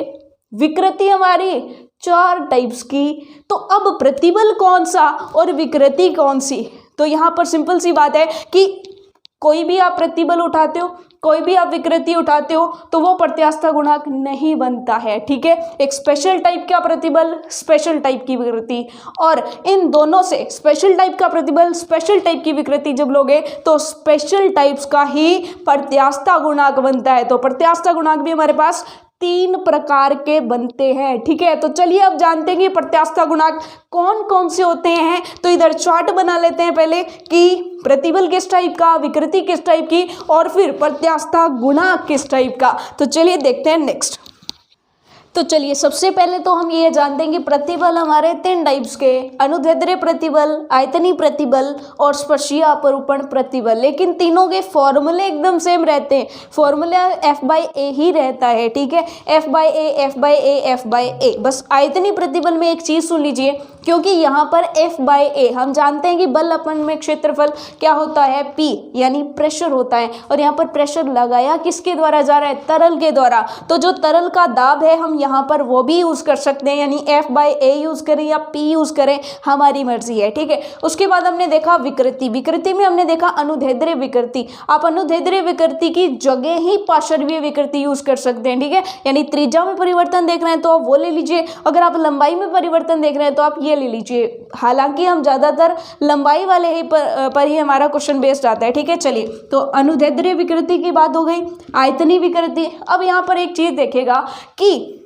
विकृति हमारी 4 टाइप्स की, तो अब प्रतिबल कौन सा और विकृति कौन सी? तो यहाँ पर सिंपल सी बात है कि कोई भी आप प्रतिबल उठाते हो, कोई भी आप विकृति उठाते हो, तो वो प्रत्यास्थता गुणांक नहीं बनता है। ठीक है, एक स्पेशल टाइप का प्रतिबल, स्पेशल टाइप की विकृति, और इन दोनों से स्पेशल टाइप का प्रतिबल, स्पेशल टाइप की विकृति जब लोगे तो स्पेशल टाइप्स का ही प्रत्यास्थता गुणांक बनता है। तो प्रत्यास्थता गुणांक भी हमारे पास 3 प्रकार के बनते हैं। ठीक है, तो चलिए अब जानते हैं कि प्रत्यास्थता गुणांक कौन कौन से होते हैं। तो इधर चार्ट बना लेते हैं पहले कि प्रतिबल किस टाइप का, विकृति किस टाइप की, और फिर प्रत्यास्थता गुणांक किस टाइप का। तो चलिए देखते हैं नेक्स्ट। तो चलिए सबसे पहले तो हम ये जानते हैं कि प्रतिबल हमारे 3 टाइप्स के, अनुदैर्ध्य प्रतिबल, आयतनीय प्रतिबल और स्पर्शीय अपरूपण प्रतिबल। लेकिन तीनों के फॉर्मूले एकदम सेम रहते हैं, फॉर्मूला F/A ही रहता है, ठीक है, F/A F/A F/A। बस आयतनीय प्रतिबल में एक चीज सुन लीजिए, क्योंकि यहाँ पर F/A हम जानते हैं कि बल अपन में क्षेत्रफल क्या होता है, P यानी प्रेशर होता है, और यहाँ पर प्रेशर लगाया किसके द्वारा जा रहा है, तरल के द्वारा। तो जो तरल का दाब है हम यहाँ पर वो भी यूज कर सकते हैं, यानी F/A यूज करें या P यूज करें, हमारी मर्जी है, ठीक है। उसके बाद हमने देखा विकृति, विकृति में हमने देखा अनुदैर्ध्य विकृति। आप अनुदैर्ध्य विकृति की जगह ही पार्श्वीय विकृति यूज कर सकते हैं, ठीक है, यानी त्रिज्या में परिवर्तन देख रहे हैं तो आप वो ले लीजिए, अगर आप लंबाई में परिवर्तन देख रहे हैं तो आप ये ले लीजिए। हालांकि हम ज्यादातर लंबाई वाले ही पर ही हमारा क्वेश्चन बेस्ड आता है, ठीक है। चलिए, तो अनुदैर्ध्य विकृति की बात हो गई। आयतनीय विकृति, अब यहाँ पर एक चीज देखेगा कि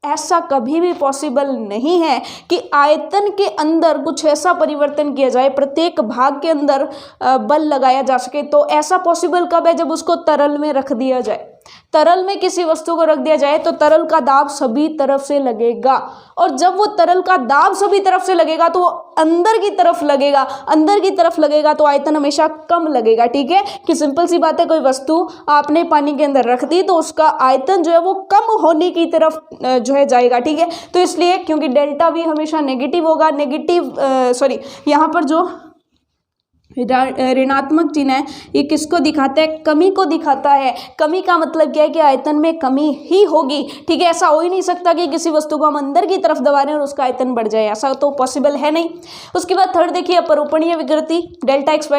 ऐसा कभी भी पॉसिबल नहीं है कि आयतन के अंदर कुछ ऐसा परिवर्तन किया जाए, प्रत्येक भाग के अंदर बल लगाया जा सके। तो ऐसा पॉसिबल कब है, जब उसको तरल में रख दिया जाए। तरल में किसी वस्तु को रख दिया जाए तो तरल का दाब सभी तरफ से लगेगा, और जब वो तरल का दाब सभी तरफ से लगेगा तो वो अंदर की तरफ लगेगा, अंदर की तरफ लगेगा तो आयतन हमेशा कम लगेगा, ठीक है। कि सिंपल सी बात है, कोई वस्तु आपने पानी के अंदर रख दी तो उसका आयतन जो है वो कम होने की तरफ जो है जाएगा, ठीक है। तो इसलिए क्योंकि डेल्टा भी हमेशा नेगेटिव होगा, यहाँ पर जो ऋणात्मक चिन्ह है ये किसको दिखाता है, कमी को दिखाता है। कमी का मतलब क्या है कि आयतन में कमी ही होगी, ठीक है। ऐसा हो ही नहीं सकता कि किसी वस्तु को हम अंदर की तरफ दबा रहे हैं और उसका आयतन बढ़ जाए, ऐसा तो पॉसिबल है नहीं। उसके बाद थर्ड देखिए अपरूपणीय विकृति, डेल्टा x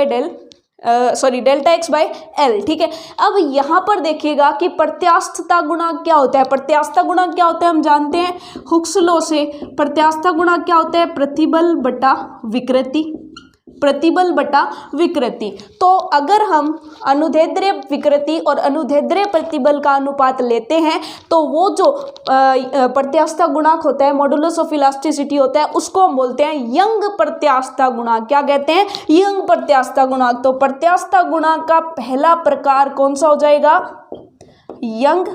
बाय एल, ठीक है। अब यहाँ पर देखिएगा कि प्रत्यास्थता गुणांक क्या होता है। प्रत्यास्थता गुणांक क्या होता है हम जानते हैं हुक्स लॉ से। प्रत्यास्थता गुणांक क्या होता है, प्रतिबल बटा विकृति, प्रतिबल बटा विकृति। तो अगर हम अनुदैर्ध्य विकृति और अनुदैर्ध्य प्रतिबल का अनुपात लेते हैं तो वो जो प्रत्यास्थता गुणांक होता है, मॉडुलस ऑफ इलास्टिसिटी होता है, उसको हम बोलते हैं यंग प्रत्यास्थता गुणांक। क्या कहते हैं, यंग प्रत्यास्थता गुणांक। तो प्रत्यास्थता गुणांक का पहला प्रकार कौन सा हो जाएगा, यंग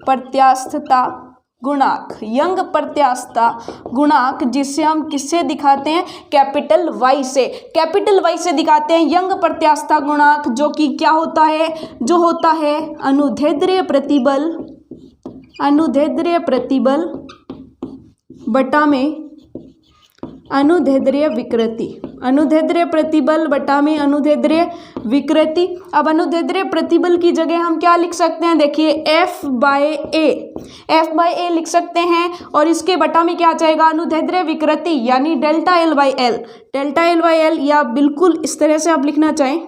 प्रत्यास्थता गुणांक। यंग प्रत्यास्थता गुणांक जिसे हम किससे दिखाते हैं, कैपिटल Y से। कैपिटल Y से दिखाते हैं यंग प्रत्यास्थता गुणांक, जो कि क्या होता है, जो होता है अनुदैर्ध्य प्रतिबल, अनुदैर्ध्य प्रतिबल बटा में अनुदैर्ध्य विकृति, अनुदैर्ध्य प्रतिबल बटा में अनुदैर्ध्य विकृति। अब अनुदैर्ध्य प्रतिबल की जगह हम क्या लिख सकते हैं, देखिए F/A लिख सकते हैं, और इसके बटा में क्या जाएगा, अनुदैर्ध्य विकृति यानी डेल्टा L/L, डेल्टा L/L, या बिल्कुल इस तरह से आप लिखना चाहें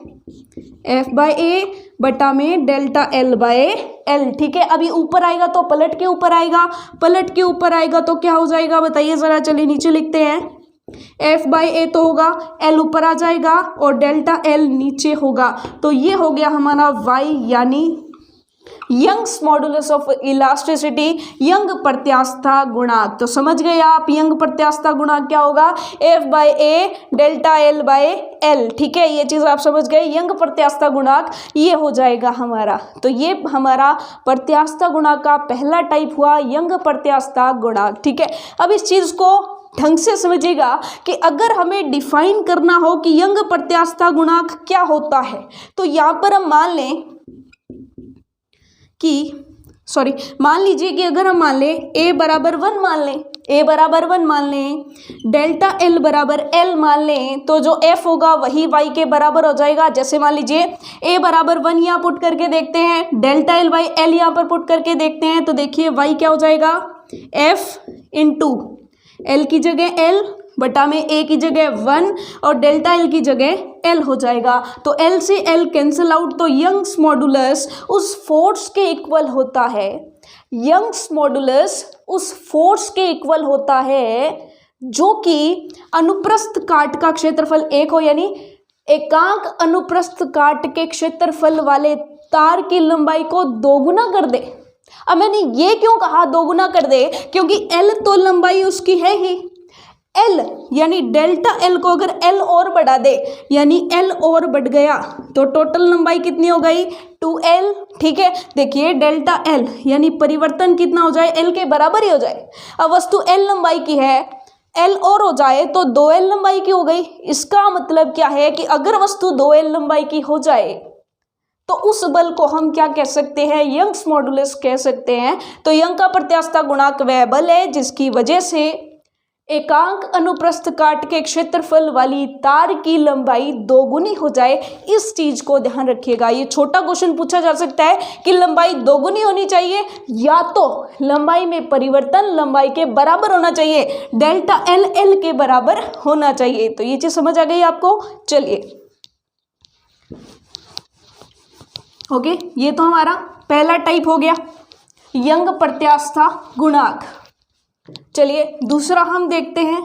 F/A बटा में डेल्टा L/L, ठीक है। अभी ऊपर आएगा तो पलट के ऊपर आएगा, पलट के ऊपर आएगा तो क्या हो जाएगा बताइए जरा, चलिए नीचे लिखते हैं। F/A तो होगा, L ऊपर आ जाएगा और डेल्टा L नीचे होगा, तो ये हो गया हमारा Y यानी Young's modulus of elasticity, Young प्रत्यास्थता गुणांक। तो समझ गए आप यंग प्रत्यास्थता गुणांक क्या होगा, F/A डेल्टा L/L, ठीक है। ये चीज आप समझ गए, यंग प्रत्यास्थता गुणांक ये हो जाएगा हमारा। तो ये हमारा प्रत्यास्थता गुणांक का पहला टाइप हुआ, यंग प्रत्यास्थता गुणांक, ठीक है। अब इस चीज को ढंग से समझिएगा कि अगर हमें डिफाइन करना हो कि यंग प्रत्यास्थता गुणांक क्या होता है, तो यहाँ पर हम मान लें कि मान लीजिए कि अगर हम मान लें a बराबर 1 मान लें, a बराबर 1 मान लें, डेल्टा L बराबर L मान लें, तो जो f होगा वही y के बराबर हो जाएगा। जैसे मान लीजिए a बराबर 1 यहाँ पुट करके देखते हैं, डेल्टा L/L यहाँ पर पुट करके देखते हैं, तो देखिए y क्या हो जाएगा, f इंटू L की जगह L बटा में a की जगह 1 और डेल्टा L की जगह L हो जाएगा। तो L से L कैंसिल आउट, तो यंग्स मॉडुलस उस फोर्स के इक्वल होता है, यंग्स मॉडुलस उस फोर्स के इक्वल होता है जो कि अनुप्रस्थ काट का क्षेत्रफल 1 हो, यानी एकांक अनुप्रस्थ काट के क्षेत्रफल वाले तार की लंबाई को दोगुना कर दे। अब मैंने ये क्यों कहा दोगुना कर दे, क्योंकि L तो लंबाई उसकी है ही, L यानी डेल्टा L को अगर L और बढ़ा दे, यानी L और बढ़ गया तो टोटल लंबाई कितनी हो गई 2l। ठीक है, देखिए डेल्टा l यानी परिवर्तन कितना हो जाए, l के बराबर ही हो जाए। अब वस्तु l लंबाई की है, l और हो जाए तो 2l लंबाई की हो गई। इसका मतलब क्या है कि अगर वस्तु 2l लंबाई की हो जाए तो उस बल को हम क्या कह सकते हैं, यंग्स मॉडुलस कह सकते हैं। तो यंग का प्रत्यास्थता गुणांक वह बल है जिसकी वजह से एकांक अनुप्रस्थ काट के क्षेत्रफल वाली तार की लंबाई दोगुनी हो जाए। इस चीज को ध्यान रखिएगा। ये छोटा क्वेश्चन पूछा जा सकता है कि लंबाई दोगुनी होनी चाहिए या तो लंबाई में परिवर्तन लंबाई के बराबर होना चाहिए, डेल्टा l के बराबर होना चाहिए। तो ये चीज समझ आ गई आपको। चलिए ओके, ये तो हमारा पहला टाइप हो गया, यंग प्रत्यास्थता गुणांक। चलिए दूसरा हम देखते हैं।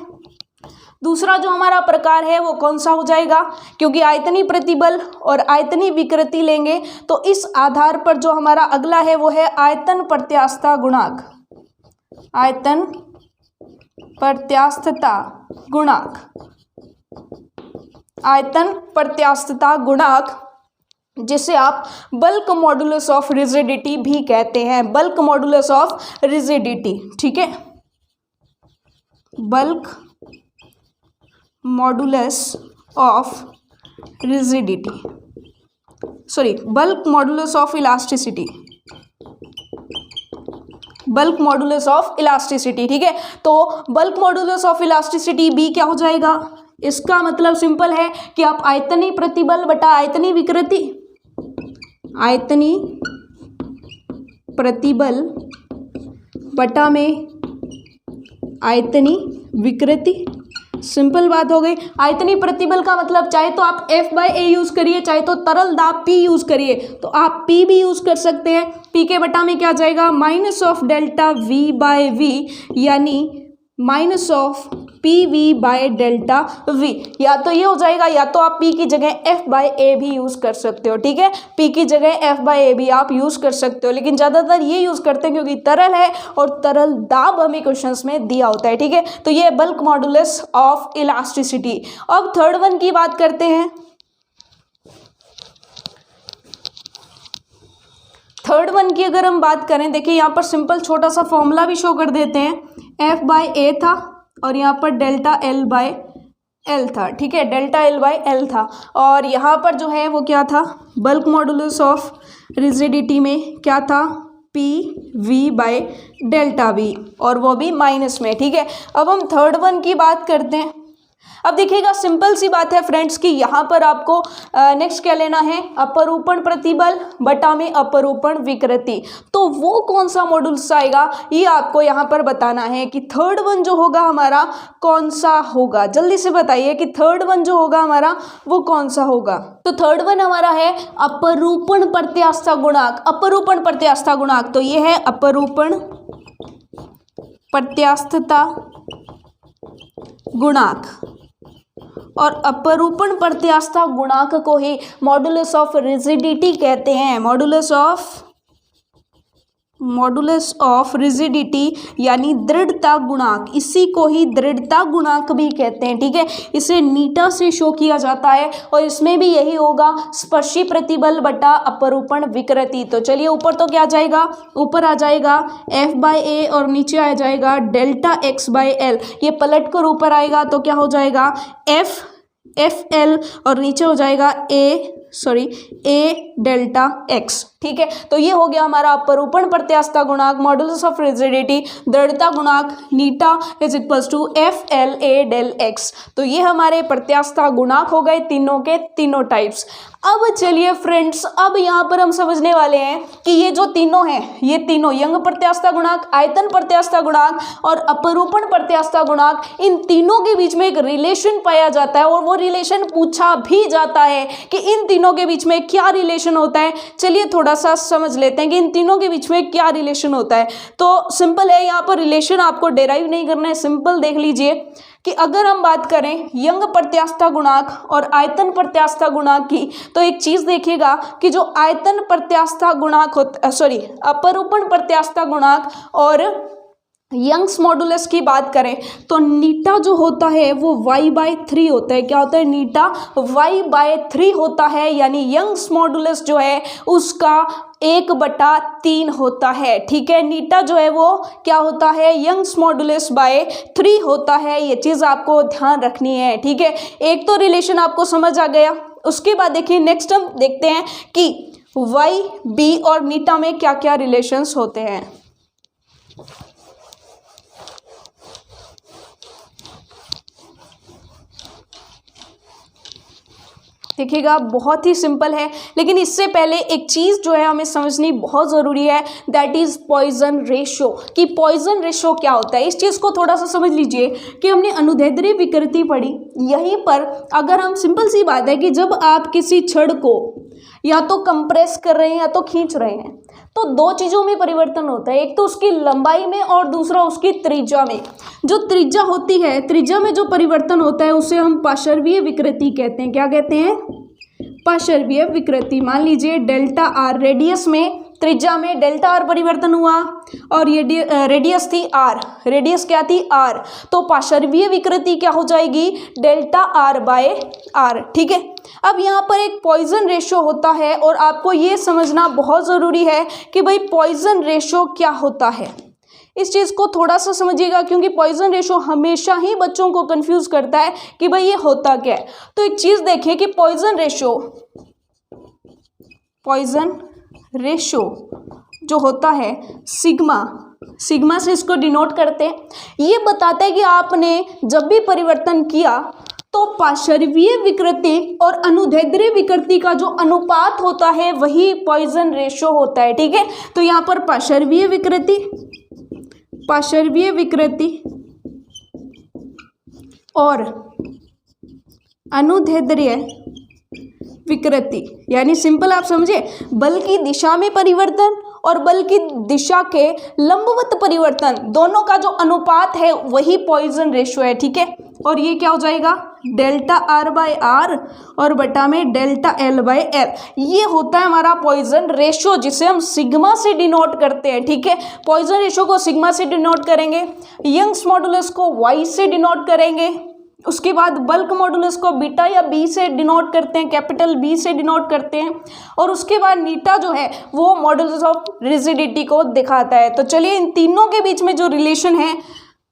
दूसरा जो हमारा प्रकार है वो कौन सा हो जाएगा, क्योंकि आयतनी प्रतिबल और आयतनी विकृति लेंगे तो इस आधार पर जो हमारा अगला है वो है आयतन प्रत्यास्थता गुणांक। आयतन प्रत्यास्थता गुणांक, आयतन प्रत्यास्थता गुणांक जिसे आप बल्क मॉडुलस ऑफ रिजिडिटी भी कहते हैं, बल्क मॉडुलस ऑफ रिजिडिटी। ठीक है, bulk modulus of rigidity, sorry bulk modulus of elasticity, bulk modulus of elasticity. ठीक है, तो bulk modulus of elasticity B क्या हो जाएगा, इसका मतलब सिंपल है कि आप आयतनी प्रतिबल बटा आयतनी विकृति, आयतनी प्रतिबल बटा में आयतनी विकृति, सिंपल बात हो गई। आयतनी प्रतिबल का मतलब चाहे तो आप F/A यूज करिए, चाहे तो तरल दाब P यूज करिए, तो आप P भी यूज कर सकते हैं। P के बटा में क्या जाएगा, माइनस ऑफ डेल्टा V/V यानी माइनस ऑफ PV/डेल्टा V। या तो ये हो जाएगा या तो आप P की जगह F/A भी यूज कर सकते हो। ठीक है, P की जगह F/A भी आप यूज कर सकते हो, लेकिन ज़्यादातर ये यूज करते हैं क्योंकि तरल है और तरल दाब हमें क्वेश्चंस में दिया होता है। ठीक है, तो ये बल्क मॉडुलस ऑफ इलास्टिसिटी। अब थर्ड वन की बात करते हैं। थर्ड वन की अगर हम बात करें, देखिए यहाँ पर सिंपल छोटा सा फॉर्मूला भी शो कर देते हैं। F/A था और यहाँ पर डेल्टा L/L था। ठीक है, डेल्टा L/L था और यहाँ पर जो है वो क्या था, बल्क मॉडुलस ऑफ रिजिडिटी में क्या था, PV/डेल्टा V और वो भी माइनस में। ठीक है, अब हम थर्ड वन की बात करते हैं। अब देखिएगा सिंपल सी बात है फ्रेंड्स कि यहाँ पर आपको नेक्स्ट क्या लेना है, अपरूपण प्रतिबल बटा में अपरूपण विकृति। तो वो कौन सा मॉडुलस आएगा ये आपको यहाँ पर बताना है कि थर्ड वन जो होगा हमारा कौन सा होगा। जल्दी से बताइए कि थर्ड वन जो होगा हमारा वो कौन सा होगा। तो थर्ड वन हमारा है अपरूपण प्रत्यास्थता गुणांक। अपरूपण प्रत्यास्थता गुणांक, तो ये है अपरूपण प्रत्यास्थता गुणांक और अपरूपण प्रत्यास्थता गुणांक को ही मॉडुलस ऑफ रिजिडिटी कहते हैं। मॉडुलस ऑफ रिजिडिटी यानी दृढ़ता गुणांक, इसी को ही दृढ़ता गुणांक भी कहते हैं। ठीक है, इसे नीटा से शो किया जाता है और इसमें भी यही होगा, स्पर्शी प्रतिबल बटा अपरूपण विकृति। तो चलिए ऊपर तो क्या आ जाएगा, ऊपर आ जाएगा F/A और नीचे आ जाएगा डेल्टा X/L। ये पलट कर ऊपर आएगा तो क्या हो जाएगा, FL और नीचे हो जाएगा A डेल्टा X। ठीक है, तो ये हो गया हमारा अपरूपण प्रत्यास्थता गुणांक, मॉडुलस ऑफ रिजिडिटी, दृढ़ता गुणांक eta is equals to FL/A del X। तो ये हमारे प्रत्यास्थता गुणांक हो गए तीनों के तीनों टाइप्स। अब चलिए फ्रेंड्स, अब यहाँ पर हम समझने वाले हैं कि ये जो तीनों हैं, ये तीनों यंग प्रत्यास्थता गुणांक, आयतन प्रत्यास्थता गुणांक और अपरूपण प्रत्यास्थता गुणांक, इन तीनों के बीच में एक रिलेशन पाया जाता है और वो रिलेशन पूछा भी जाता है कि इन तीनों के बीच में क्या रिलेशन होता है। चलिए थोड़ा सा समझ लेते हैं कि इन तीनों के बीच में क्या रिलेशन होता है। तो सिंपल है, यहाँ पर रिलेशन आपको डेराइव नहीं करना है, सिंपल देख लीजिए कि अगर हम बात करें यंग प्रत्यास्थता गुणांक और आयतन प्रत्यास्थता गुणांक की, तो एक चीज देखिएगा कि जो आयतन प्रत्यास्थता गुणांक होता, अपरूपण प्रत्यास्थता गुणांक और यंग्स मॉडुलस की बात करें तो नीटा जो होता है वो y/3 होता है। क्या होता है? नीटा y/3 होता है, यानी यंग्स मॉडुलस जो है उसका 1/3 होता है। ठीक है, नीटा जो है वो क्या होता है? यंग्स मॉडुलस बाय 3 होता है। ये चीज़ आपको ध्यान रखनी है। ठीक है, एक तो रिलेशन आपको समझ आ गया। उसके बाद देखिए नेक्स्ट हम देखते हैं कि y, b और नीटा में क्या क्या रिलेशंस होते हैं। देखिएगा बहुत ही सिंपल है, लेकिन इससे पहले एक चीज़ जो है हमें समझनी बहुत ज़रूरी है, दैट इज़ पॉइजन रेशो। कि पॉइजन रेशो क्या होता है, इस चीज़ को थोड़ा सा समझ लीजिए कि हमने अनुदैर्ध्य विकृति पढ़ी। यहीं पर अगर हम, सिंपल सी बात है कि जब आप किसी छड़ को या तो कंप्रेस कर रहे हैं या तो खींच रहे हैं, तो दो चीज़ों में परिवर्तन होता है। एक तो उसकी लंबाई में और दूसरा उसकी त्रिज्या में। जो त्रिज्या होती है, त्रिज्या में जो परिवर्तन होता है उसे हम पार्श्वीय विकृति कहते हैं। क्या कहते हैं? पार्श्वीय विकृति। मान लीजिए डेल्टा आर, रेडियस में, त्रिज्या में डेल्टा आर परिवर्तन हुआ और ये रेडियस थी आर, रेडियस क्या थी? आर। तो पार्श्वीय विकृति क्या हो जाएगी? Delta R by R. ठीक है, अब यहाँ पर एक पॉइजन रेशो होता है और आपको ये समझना बहुत ज़रूरी है कि भाई पॉइजन रेशो क्या होता है। इस चीज़ को थोड़ा सा समझिएगा, क्योंकि पॉइजन रेशो हमेशा ही बच्चों को कंफ्यूज करता है कि भाई ये होता क्या है। तो एक चीज़ देखिए कि पॉइजन रेशो जो होता है सिग्मा से इसको डिनोट करते हैं। ये बताता है कि आपने जब भी परिवर्तन किया तो पार्श्वीय विकृति और अनुदैर्ध्य विकृति का जो अनुपात होता है वही पॉइजन रेशो होता है। ठीक है, तो यहाँ पर पार्श्वीय विकृति और अनुदैर्ध्य विकृति, यानी सिंपल आप समझे, बल की दिशा में परिवर्तन और बल की दिशा के लंबवत परिवर्तन, दोनों का जो अनुपात है वही पॉइजन रेशो है। ठीक है, और ये क्या हो जाएगा? डेल्टा आर बाय आर और बटा में डेल्टा एल बाय एल। ये होता है हमारा पॉइजन रेशो, जिसे हम सिग्मा से डिनोट करते हैं। ठीक है, पॉइजन रेशो को सिग्मा से डिनोट करेंगे, यंग्स मॉडुलस को वाई से डिनोट करेंगे, उसके बाद बल्क मॉडुलस को बीटा या बी से डिनोट करते हैं, कैपिटल बी से डिनोट करते हैं, और उसके बाद नीटा जो है वो मॉडुलस ऑफ रिजिडिटी को दिखाता है। तो चलिए इन तीनों के बीच में जो रिलेशन है,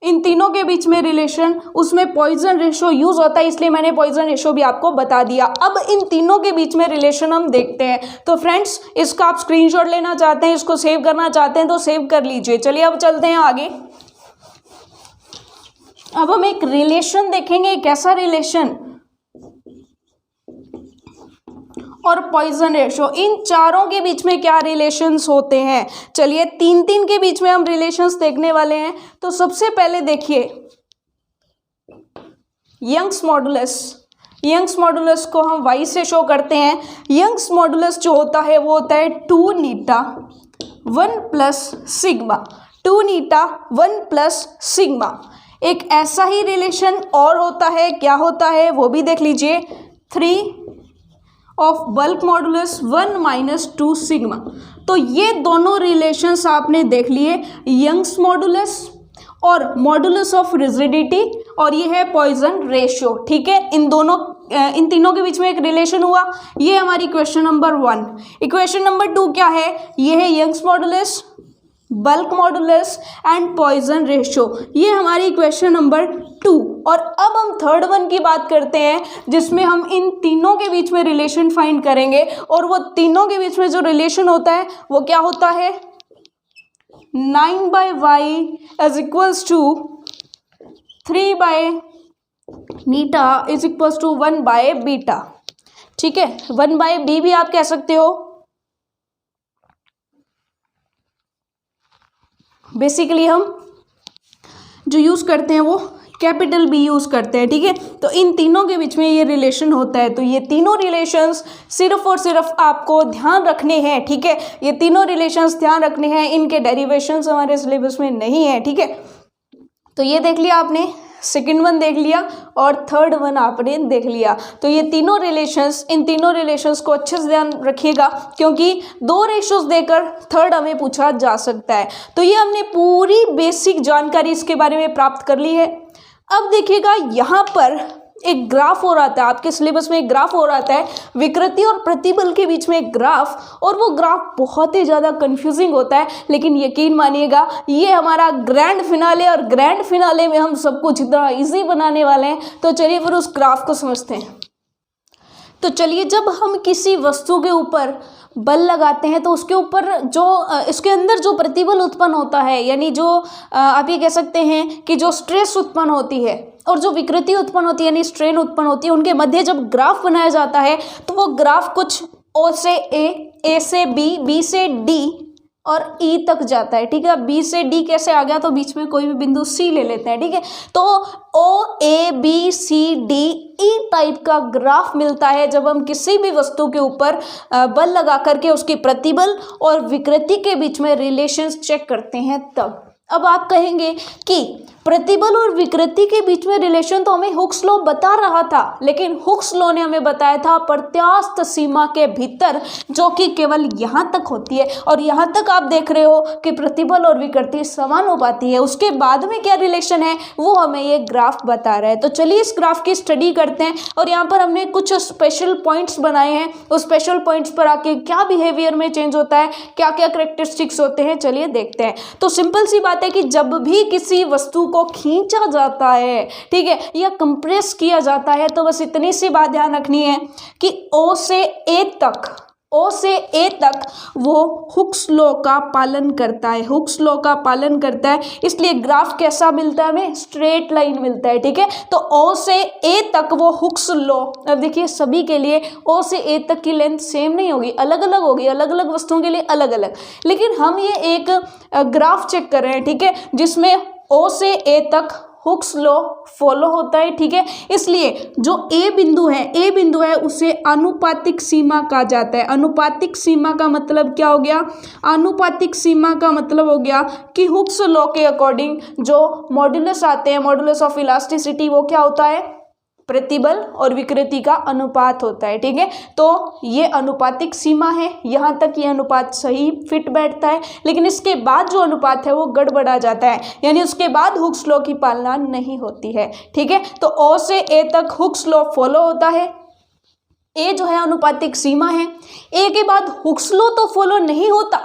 इन तीनों के बीच में रिलेशन, उसमें पॉइजन रेशो यूज होता है, इसलिए मैंने पॉइजन रेशो भी आपको बता दिया। अब इन तीनों के बीच में रिलेशन हम देखते हैं। तो फ्रेंड्स, इसका आप स्क्रीनशॉट लेना चाहते हैं, इसको सेव करना चाहते हैं तो सेव कर लीजिए। चलिए अब चलते हैं आगे। अब हम एक रिलेशन देखेंगे, कैसा रिलेशन और पॉइजन रेशो, इन चारों के बीच में क्या रिलेशंस होते हैं। चलिए तीन तीन के बीच में हम रिलेशंस देखने वाले हैं। तो सबसे पहले देखिए यंग्स मॉडुलस को हम y से शो करते हैं। यंग्स मॉडुलस जो होता है वो होता है 2 नीटा 1 प्लस सिग्मा, 2 नीटा 1 प्लस सिग्मा। एक ऐसा ही रिलेशन और होता है, क्या होता है वो भी देख लीजिए, 3 of bulk modulus 1 minus 2 sigma. तो ये दोनों रिलेशंस आपने देख लिए, यंग्स मॉडुलस और मॉडुलस ऑफ रिजिडिटी, और ये है पॉइजन रेशियो। ठीक है, इन तीनों के बीच में एक रिलेशन हुआ, ये हमारी इक्वेशन नंबर 1। इक्वेशन नंबर 2 क्या है? ये है Young's modulus, bulk modulus and Poisson ratio, ये हमारी इक्वेशन नंबर 2। और अब हम थर्ड वन की बात करते हैं, जिसमें हम इन तीनों के बीच में रिलेशन फाइंड करेंगे, और वो तीनों के बीच में जो रिलेशन होता है वो क्या होता है? 9/y is equals to 3 eta is equals to 1/बीटा। ठीक है, 1/b भी आप कह सकते हो। बेसिकली हम जो यूज़ करते हैं वो कैपिटल बी यूज़ करते हैं। ठीक है, तो इन तीनों के बीच में ये रिलेशन होता है। तो ये तीनों रिलेशंस सिर्फ और सिर्फ आपको ध्यान रखने हैं। ठीक है, ये तीनों रिलेशंस ध्यान रखने हैं, इनके डेरिवेशंस हमारे सिलेबस में नहीं है। ठीक है, तो ये देख लिया आपने सेकंड वन देख लिया और थर्ड वन आपने देख लिया। तो ये तीनों रिलेशंस, इन तीनों रिलेशंस को अच्छे से ध्यान रखिएगा, क्योंकि 2 रेशोज देकर थर्ड हमें पूछा जा सकता है। तो ये हमने पूरी बेसिक जानकारी इसके बारे में प्राप्त कर ली है। अब देखिएगा यहाँ पर एक ग्राफ हो रहा था, आपके सिलेबस में एक ग्राफ हो रहा था, विकृति और प्रतिबल के बीच में एक ग्राफ, और वो ग्राफ बहुत ही ज़्यादा कंफ्यूजिंग होता है, लेकिन यकीन मानिएगा ये हमारा ग्रैंड फिनाले, और ग्रैंड फिनाले में हम सब कुछ इतना ईजी बनाने वाले हैं। तो चलिए फिर उस ग्राफ को समझते हैं। तो चलिए, जब हम किसी वस्तु के ऊपर बल लगाते हैं तो उसके ऊपर जो इसके अंदर जो प्रतिबल उत्पन्न होता है, यानी जो आप ये कह सकते हैं कि जो स्ट्रेस उत्पन्न होती है और जो विकृति उत्पन्न होती है यानी स्ट्रेन उत्पन्न होती है, उनके मध्य जब ग्राफ बनाया जाता है तो वो ग्राफ कुछ O से A से B से D और E तक जाता है। ठीक है, B से D कैसे आ गया, तो बीच में कोई भी बिंदु C ले लेते हैं। ठीक है, तो O A B C D E type का ग्राफ मिलता है जब हम किसी भी वस्तु के ऊपर बल लगा करके उसकी प्रतिबल और विकृति के बीच में रिलेशंस चेक करते हैं तब। अब आप कहेंगे कि प्रतिबल और विकृति के बीच में रिलेशन तो हमें हुक्स लॉ बता रहा था, लेकिन हुक्स लॉ ने हमें बताया था प्रत्यास्थ सीमा के भीतर, जो कि केवल यहाँ तक होती है, और यहाँ तक आप देख रहे हो कि प्रतिबल और विकृति समानुपाती है। उसके बाद में क्या रिलेशन है वो हमें ये ग्राफ बता रहा है। तो चलिए इस ग्राफ की स्टडी करते हैं, और यहाँ पर हमने कुछ स्पेशल पॉइंट्स बनाए हैं। उस स्पेशल पॉइंट्स पर आके क्या बिहेवियर में चेंज होता है, क्या क्या करेक्टरिस्टिक्स होते हैं, चलिए देखते हैं। तो सिंपल सी बात है कि जब भी किसी वस्तु को खींचा जाता है, ठीक है, या कंप्रेस किया जाता है, तो बस इतनी सी बात ध्यान रखनी है कि O से A तक वो हुक्स लॉ का पालन करता है, हुक्स लॉ का पालन करता है। इसलिए ग्राफ कैसा मिलता है हमें, स्ट्रेट लाइन मिलता है। ठीक है, तो O से A तक वो हुक्स लॉ, अब देखिए सभी के लिए O से A तक की लेंथ सेम नहीं होगी, अलग अलग होगी, अलग अलग वस्तुओं के लिए अलग अलग। लेकिन हम ये एक ग्राफ चेक कर रहे हैं, ठीक है, जिसमें O से A तक हुक्स लॉ फॉलो होता है। ठीक है, इसलिए जो ए बिंदु है उसे आनुपातिक सीमा कहा जाता है। आनुपातिक सीमा का मतलब क्या हो गया, आनुपातिक सीमा का मतलब हो गया कि हुक्स लॉ के अकॉर्डिंग जो मॉड्यूलस आते हैं, मॉड्यूलस ऑफ इलास्टिसिटी, वो क्या होता है, प्रतिबल और विकृति का अनुपात होता है। ठीक है, तो ये अनुपातिक सीमा है, यहाँ तक ये अनुपात सही फिट बैठता है, लेकिन इसके बाद जो अनुपात है वो गड़बड़ा जाता है, यानी उसके बाद हुक्स लॉ की पालना नहीं होती है। ठीक है, तो O से A तक हुक्स लॉ फॉलो होता है। A जो है अनुपातिक सीमा है, A के बाद हुक्स लॉ तो फॉलो नहीं होता,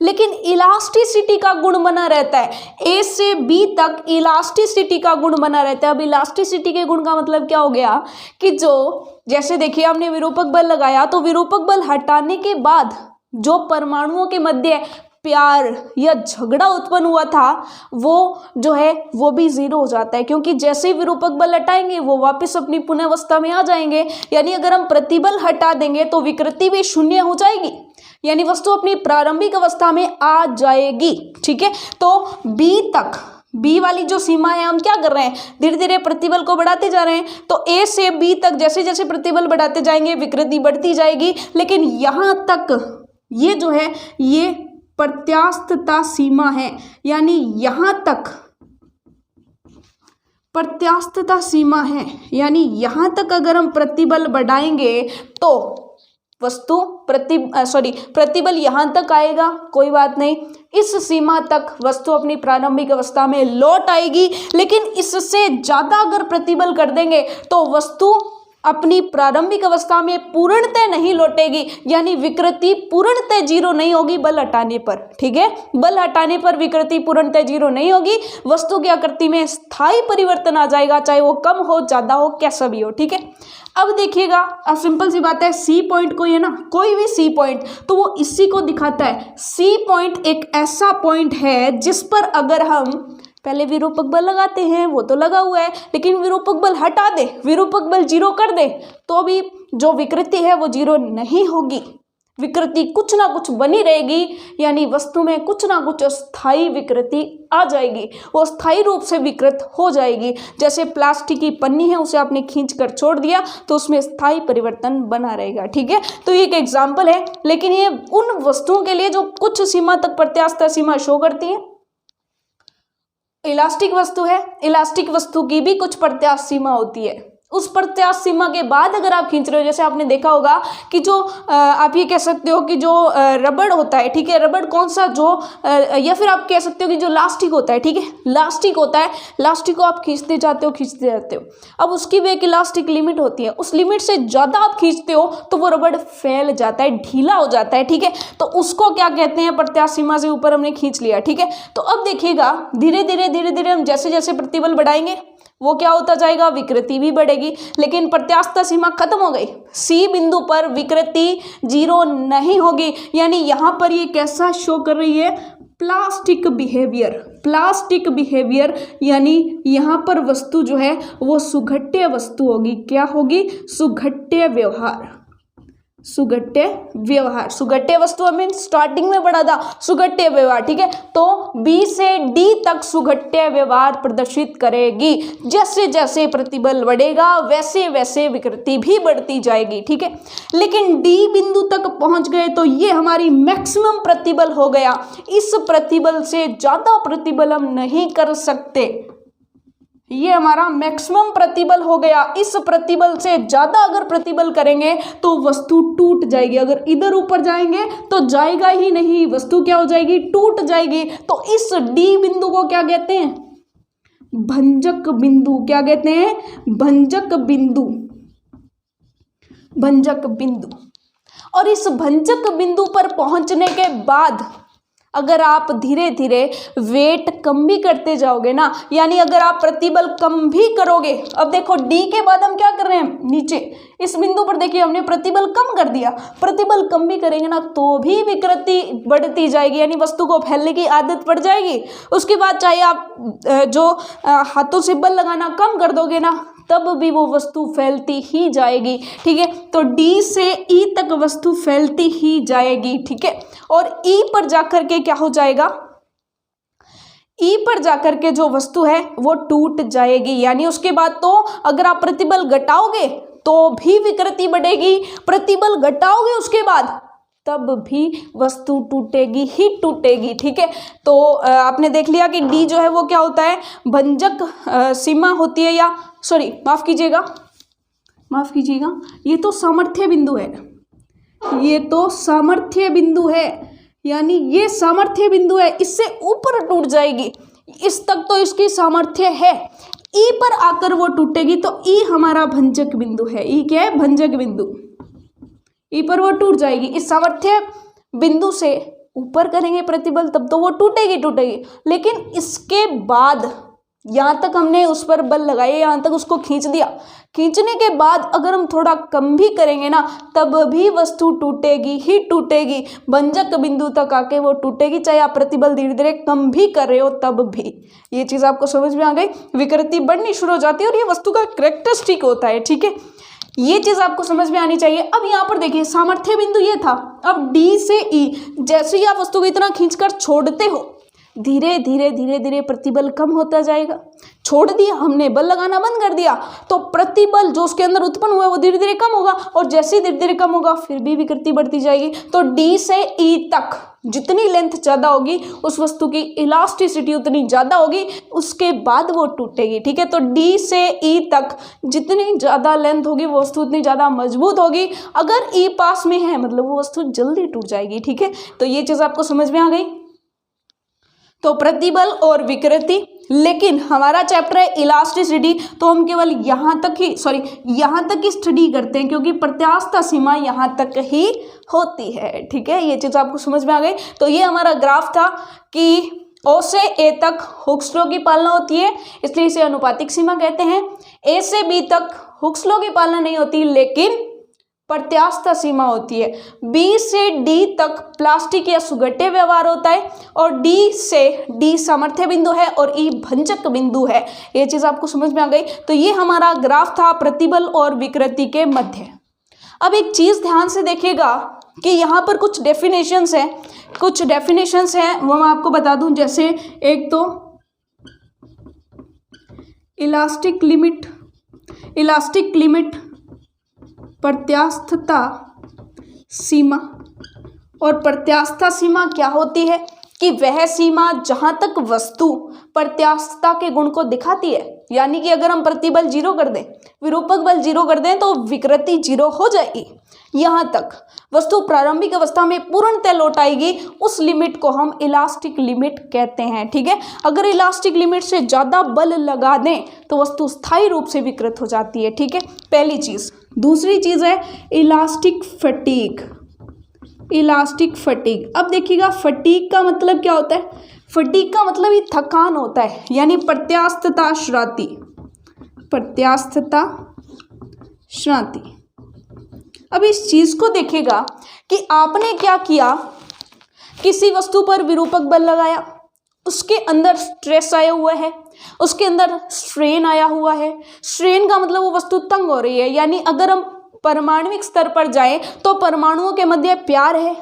लेकिन इलास्टिसिटी का गुण बना रहता है। A से B तक इलास्टिसिटी का गुण बना रहता है। अब इलास्टिसिटी के गुण का मतलब क्या हो गया कि जो, जैसे देखिए हमने विरूपक बल लगाया, तो विरूपक बल हटाने के बाद जो परमाणुओं के मध्य प्यार या झगड़ा उत्पन्न हुआ था वो जो है वो भी जीरो हो जाता है, क्योंकि जैसे ही विरूपक बल हटाएंगे वो वापस अपनी पुनःअवस्था में आ जाएंगे। यानी अगर हम प्रतिबल हटा देंगे तो विकृति भी शून्य हो जाएगी, यानी वस्तु अपनी प्रारंभिक अवस्था में आ जाएगी। ठीक है, तो बी वाली जो सीमा है, हम क्या कर रहे हैं, धीरे धीरे प्रतिबल को बढ़ाते जा रहे हैं। तो A से B तक जैसे जैसे प्रतिबल बढ़ाते जाएंगे विकृति बढ़ती जाएगी, लेकिन यहाँ तक ये जो है ये प्रत्यास्थता सीमा है, यानी यहाँ तक प्रत्यास्थता सीमा है, यानी यहाँ तक अगर हम प्रतिबल बढ़ाएंगे तो वस्तु प्रतिबल यहाँ तक आएगा, कोई बात नहीं, इस सीमा तक वस्तु अपनी प्रारंभिक अवस्था में लौट आएगी। लेकिन इससे ज़्यादा अगर प्रतिबल कर देंगे तो वस्तु अपनी प्रारंभिक अवस्था में पूर्णतः नहीं लौटेगी, यानी विकृति पूर्णतः जीरो नहीं होगी बल हटाने पर। ठीक है, बल हटाने पर विकृति पूर्णतः जीरो नहीं होगी, वस्तु की आकृति में स्थायी परिवर्तन आ जाएगा, चाहे वो कम हो ज्यादा हो कैसा भी हो। ठीक है, अब देखिएगा, अब सिंपल सी बात है, सी पॉइंट कोई है ना, कोई भी सी पॉइंट, तो वो इसी को दिखाता है। सी पॉइंट एक ऐसा पॉइंट है जिस पर अगर हम पहले विरूपक बल लगाते हैं, वो तो लगा हुआ है, लेकिन विरूपक बल हटा दे, विरूपक बल जीरो कर दे, तो भी जो विकृति है वो जीरो नहीं होगी, विकृति कुछ ना कुछ बनी रहेगी, यानी वस्तु में कुछ ना कुछ स्थायी विकृति आ जाएगी, वो स्थायी रूप से विकृत हो जाएगी। जैसे प्लास्टिक की पन्नी है, उसे आपने खींच कर छोड़ दिया तो उसमें स्थायी परिवर्तन बना रहेगा। ठीक है, तो ये एक एग्जाम्पल है, लेकिन ये उन वस्तुओं के लिए जो कुछ सीमा तक प्रत्यास्थता सीमा शो करती है। इलास्टिक वस्तु है, इलास्टिक वस्तु की भी कुछ प्रत्यास्थ सीमा होती है। उस प्रत्यास्थ सीमा के बाद अगर आप खींच रहे हो, जैसे आपने देखा होगा कि जो आप ये कह सकते हो कि जो रबड़ होता है, ठीक है, रबड़ कौन सा जो या फिर आप कह सकते हो कि जो लास्टिक होता है, ठीक है, लास्टिक होता है, लास्टिक को आप खींचते जाते हो। अब उसकी भी एक इलास्टिक लिमिट होती है, उस लिमिट से ज़्यादा आप खींचते हो तो वो रबड़ फैल जाता है, ढीला हो जाता है, ठीक है। तो उसको क्या कहते हैं, प्रत्यास्थ सीमा से ऊपर हमने खींच लिया, ठीक है। तो अब देखिएगा धीरे धीरे हम जैसे जैसे प्रतिबल बढ़ाएंगे वो क्या होता जाएगा, विकृति भी बढ़ेगी। लेकिन प्रत्यास्थ सीमा खत्म हो गई, सी बिंदु पर विकृति 0 नहीं होगी, यानी यहाँ पर ये कैसा शो कर रही है, प्लास्टिक बिहेवियर, यानी यहाँ पर वस्तु जो है वो सुघट्य वस्तु होगी। क्या होगी, सुघट्य सुघट्य वस्तु मीन स्टार्टिंग में पढ़ा था सुघट्य व्यवहार, ठीक है। तो बी से डी तक सुघट्य व्यवहार प्रदर्शित करेगी। जैसे जैसे प्रतिबल बढ़ेगा वैसे वैसे विकृति भी बढ़ती जाएगी, ठीक है। लेकिन डी बिंदु तक पहुंच गए तो ये हमारी मैक्सिमम प्रतिबल हो गया। इस प्रतिबल से ज्यादा प्रतिबल हम नहीं कर सकते, ये हमारा मैक्सिमम प्रतिबल हो गया। इस प्रतिबल से ज्यादा अगर प्रतिबल करेंगे तो वस्तु टूट जाएगी। अगर इधर ऊपर जाएंगे तो जाएगा ही नहीं, वस्तु क्या हो जाएगी, टूट जाएगी। तो इस डी बिंदु को क्या कहते हैं, भंजक बिंदु। क्या कहते हैं, भंजक बिंदु। और इस भंजक बिंदु पर पहुंचने के बाद अगर आप धीरे धीरे वेट कम भी करते जाओगे ना, यानी अगर आप प्रतिबल कम भी करोगे, अब देखो डी के बाद हम क्या कर रहे हैं, नीचे इस बिंदु पर देखिए हमने प्रतिबल कम कर दिया, प्रतिबल कम भी करेंगे ना तो भी विकृति बढ़ती जाएगी, यानी वस्तु को फैलने की आदत पड़ जाएगी। उसके बाद चाहे आप जो हाथों से बल लगाना कम कर दोगे ना, तब भी वो वस्तु फैलती ही जाएगी, ठीक है। तो डी से ई तक वस्तु फैलती ही जाएगी, ठीक है। और ई पर जाकर के क्या हो जाएगा, ई पर जाकर के जो वस्तु है वो टूट जाएगी। यानी उसके बाद तो अगर आप प्रतिबल घटाओगे तो भी विकृति बढ़ेगी, प्रतिबल घटाओगे उसके बाद तब भी वस्तु टूटेगी ही टूटेगी, ठीक है। तो आपने देख लिया कि डी जो है वो क्या होता है, भंजक सीमा होती है, या सॉरी माफ कीजिएगा, ये तो सामर्थ्य बिंदु है, यानी ये सामर्थ्य बिंदु है, इससे ऊपर टूट जाएगी, इस तक तो इसकी सामर्थ्य है, ई पर आकर वो टूटेगी। तो ई हमारा भंजक बिंदु है, ई क्या है, भंजक बिंदु, ई पर वो टूट जाएगी। इस सामर्थ्य बिंदु से ऊपर करेंगे प्रतिबल तब तो वो टूटेगी। लेकिन इसके बाद यहाँ तक हमने उस पर बल लगाए, यहाँ तक उसको खींच दिया, खींचने के बाद अगर हम थोड़ा कम भी करेंगे ना तब भी वस्तु टूटेगी ही टूटेगी, भंजक बिंदु तक आके वो टूटेगी, चाहे आप प्रतिबल धीरे धीरे कम भी कर रहे हो तब भी। ये चीज़ आपको समझ में आ गई, विकृति बढ़नी शुरू हो जाती है और ये वस्तु का कैरेक्टरिस्टिक होता है, ठीक है। ये चीज आपको समझ में आनी चाहिए। अब यहाँ पर देखिए सामर्थ्य बिंदु ये था, अब डी से ई जैसे ही आप वस्तु को इतना खींचकर छोड़ते हो धीरे धीरे प्रतिबल कम होता जाएगा। छोड़ दिया हमने, बल लगाना बंद कर दिया तो प्रतिबल जो उसके अंदर उत्पन्न हुआ है वो धीरे धीरे कम होगा, और जैसे धीरे धीरे कम होगा फिर भी विकृति बढ़ती जाएगी। तो डी से ई तक जितनी लेंथ ज़्यादा होगी उस वस्तु की इलास्टिसिटी उतनी ज़्यादा होगी, उसके बाद वो टूटेगी, ठीक है। तो डी से ई तक जितनी ज़्यादा लेंथ होगी वो वस्तु उतनी ज़्यादा मजबूत होगी। अगर ई पास में है मतलब वो वस्तु जल्दी टूट जाएगी, ठीक है। तो ये चीज़ आपको समझ में आ गई। तो प्रतिबल और विकृति, लेकिन हमारा चैप्टर है इलास्टिसिटी, तो हम केवल यहाँ तक ही स्टडी करते हैं क्योंकि प्रत्यास्थ सीमा यहाँ तक ही होती है, ठीक है। ये चीज़ आपको समझ में आ गई। तो ये हमारा ग्राफ था कि ओ से ए तक हुक्स लॉ की पालना होती है, इसलिए इसे अनुपातिक सीमा कहते हैं। ए से बी तक हुक्स लॉ की पालना नहीं होती लेकिन प्रत्यास्थ सीमा होती है। बी से डी तक प्लास्टिक या सुघट्य व्यवहार होता है, और डी से डी सामर्थ्य बिंदु है और ई भंजक बिंदु है। ये चीज़ आपको समझ में आ गई। तो ये हमारा ग्राफ था प्रतिबल और विकृति के मध्य। अब एक चीज़ ध्यान से देखिएगा कि यहाँ पर कुछ डेफिनेशंस हैं वो मैं आपको बता दूं। जैसे एक तो इलास्टिक लिमिट प्रत्यास्थता सीमा, और प्रत्यास्थता सीमा क्या होती है कि वह सीमा जहां तक वस्तु प्रत्यास्थता के गुण को दिखाती है, यानी कि अगर हम प्रतिबल 0 कर दें, विरूपक बल 0 कर दें तो विकृति 0 हो जाएगी। यहाँ तक वस्तु प्रारंभिक अवस्था में पूर्णतः लौट आएगी, उस लिमिट को हम इलास्टिक लिमिट कहते हैं। ठीक है, अगर इलास्टिक लिमिट से ज़्यादा बल लगा दें तो वस्तु स्थायी रूप से विकृत हो जाती है। ठीक है, पहली चीज़। दूसरी चीज़ है इलास्टिक फटीग। इलास्टिक फटीग, अब देखिएगा फटीग का मतलब क्या होता है। फटीग का मतलब ये थकान होता है, यानी प्रत्यास्थता श्रांति। प्रत्यास्थता श्रांति। अब इस चीज को देखेगा कि आपने क्या किया, किसी वस्तु पर विरूपक बल लगाया, उसके अंदर स्ट्रेस आया हुआ है, उसके अंदर स्ट्रेन आया हुआ है। स्ट्रेन का मतलब वो वस्तु तंग हो रही है, यानी अगर हम परमाणुविक स्तर पर जाएं तो परमाणुओं के मध्य प्यार है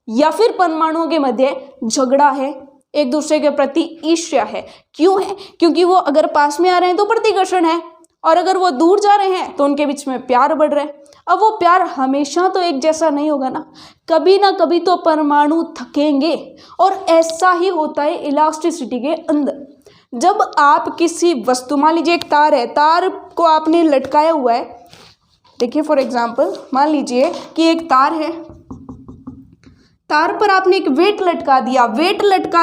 या फिर परमाणुओं के मध्य झगड़ा है, एक दूसरे के प्रति ईर्ष्या है। क्यों है? क्योंकि वो अगर पास में आ रहे हैं तो प्रतिकर्षण है, और अगर वो दूर जा रहे हैं तो उनके बीच में प्यार बढ़ रहा है। अब वो प्यार हमेशा तो एक जैसा नहीं होगा ना कभी तो परमाणु थकेंगे, और ऐसा ही होता है इलास्टिसिटी के अंदर। जब आप किसी वस्तु, मान लीजिए एक तार है, तार को आपने लटकाया हुआ है, देखिए फॉर एग्जाम्पल मान लीजिए कि एक तार है, तार पर आपने एक वेट लटका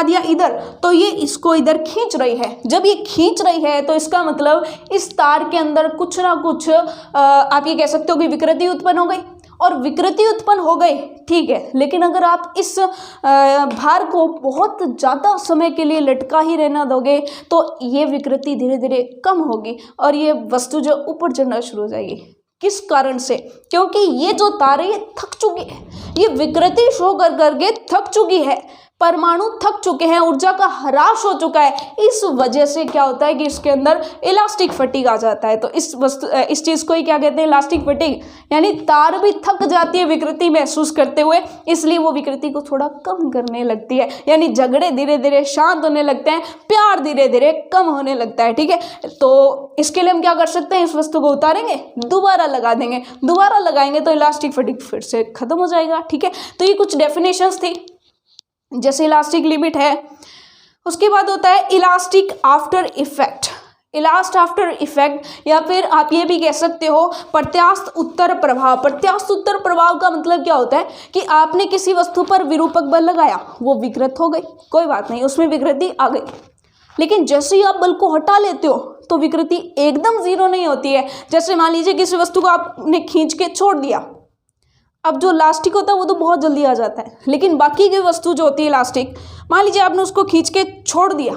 दिया इधर, तो ये इसको इधर खींच रही है। जब ये खींच रही है तो इसका मतलब इस तार के अंदर कुछ ना कुछ आप ये कह सकते हो कि विकृति उत्पन्न हो गई, और विकृति उत्पन्न हो गई, ठीक है। लेकिन अगर आप इस भार को बहुत ज़्यादा समय के लिए लटका ही रहना दोगे तो ये विकृति धीरे धीरे कम होगी और ये वस्तु जो ऊपर चढ़ना शुरू हो जाएगी। किस कारण से? क्योंकि ये जो तार है ये थक चुकी है, ये विकृति शो कर करके थक चुकी है, परमाणु थक चुके हैं, ऊर्जा का ह्रास हो चुका है। इस वजह से क्या होता है कि इसके अंदर इलास्टिक फटीग आ जाता है। तो इस चीज़ को ही क्या कहते हैं? Elastic fatigue. यानी तार भी थक जाती है विकृति महसूस करते हुए, इसलिए वो विकृति को थोड़ा कम करने लगती है, यानी झगड़े धीरे धीरे शांत होने लगते हैं, प्यार धीरे धीरे कम होने लगता है। ठीक है, तो इसके लिए हम क्या कर सकते हैं? इस वस्तु को उतारेंगे, दोबारा लगा देंगे, दोबारा लगाएंगे तो इलास्टिक फटीग फिर से खत्म हो जाएगा। ठीक है, तो ये कुछ डेफिनेशंस थी, जैसे इलास्टिक लिमिट है। उसके बाद होता है elastic after effect. Elastic after effect, या फिर आप ये भी कह सकते हो प्रत्यास्थ उत्तर प्रभाव। प्रत्यास्थ उत्तर प्रभाव का मतलब क्या होता है कि आपने किसी वस्तु पर विरूपक बल लगाया, वो विकृत हो गई, कोई बात नहीं, उसमें विकृति आ गई, लेकिन जैसे ही आप बल को हटा लेते हो तो विकृति एकदम जीरो नहीं होती है। जैसे मान लीजिए किसी वस्तु को आपने खींच के छोड़ दिया, अब जो इलास्टिक होता है वो तो बहुत जल्दी आ जाता है, लेकिन बाकी की वस्तु जो होती है इलास्टिक, मान लीजिए आपने उसको खींच के छोड़ दिया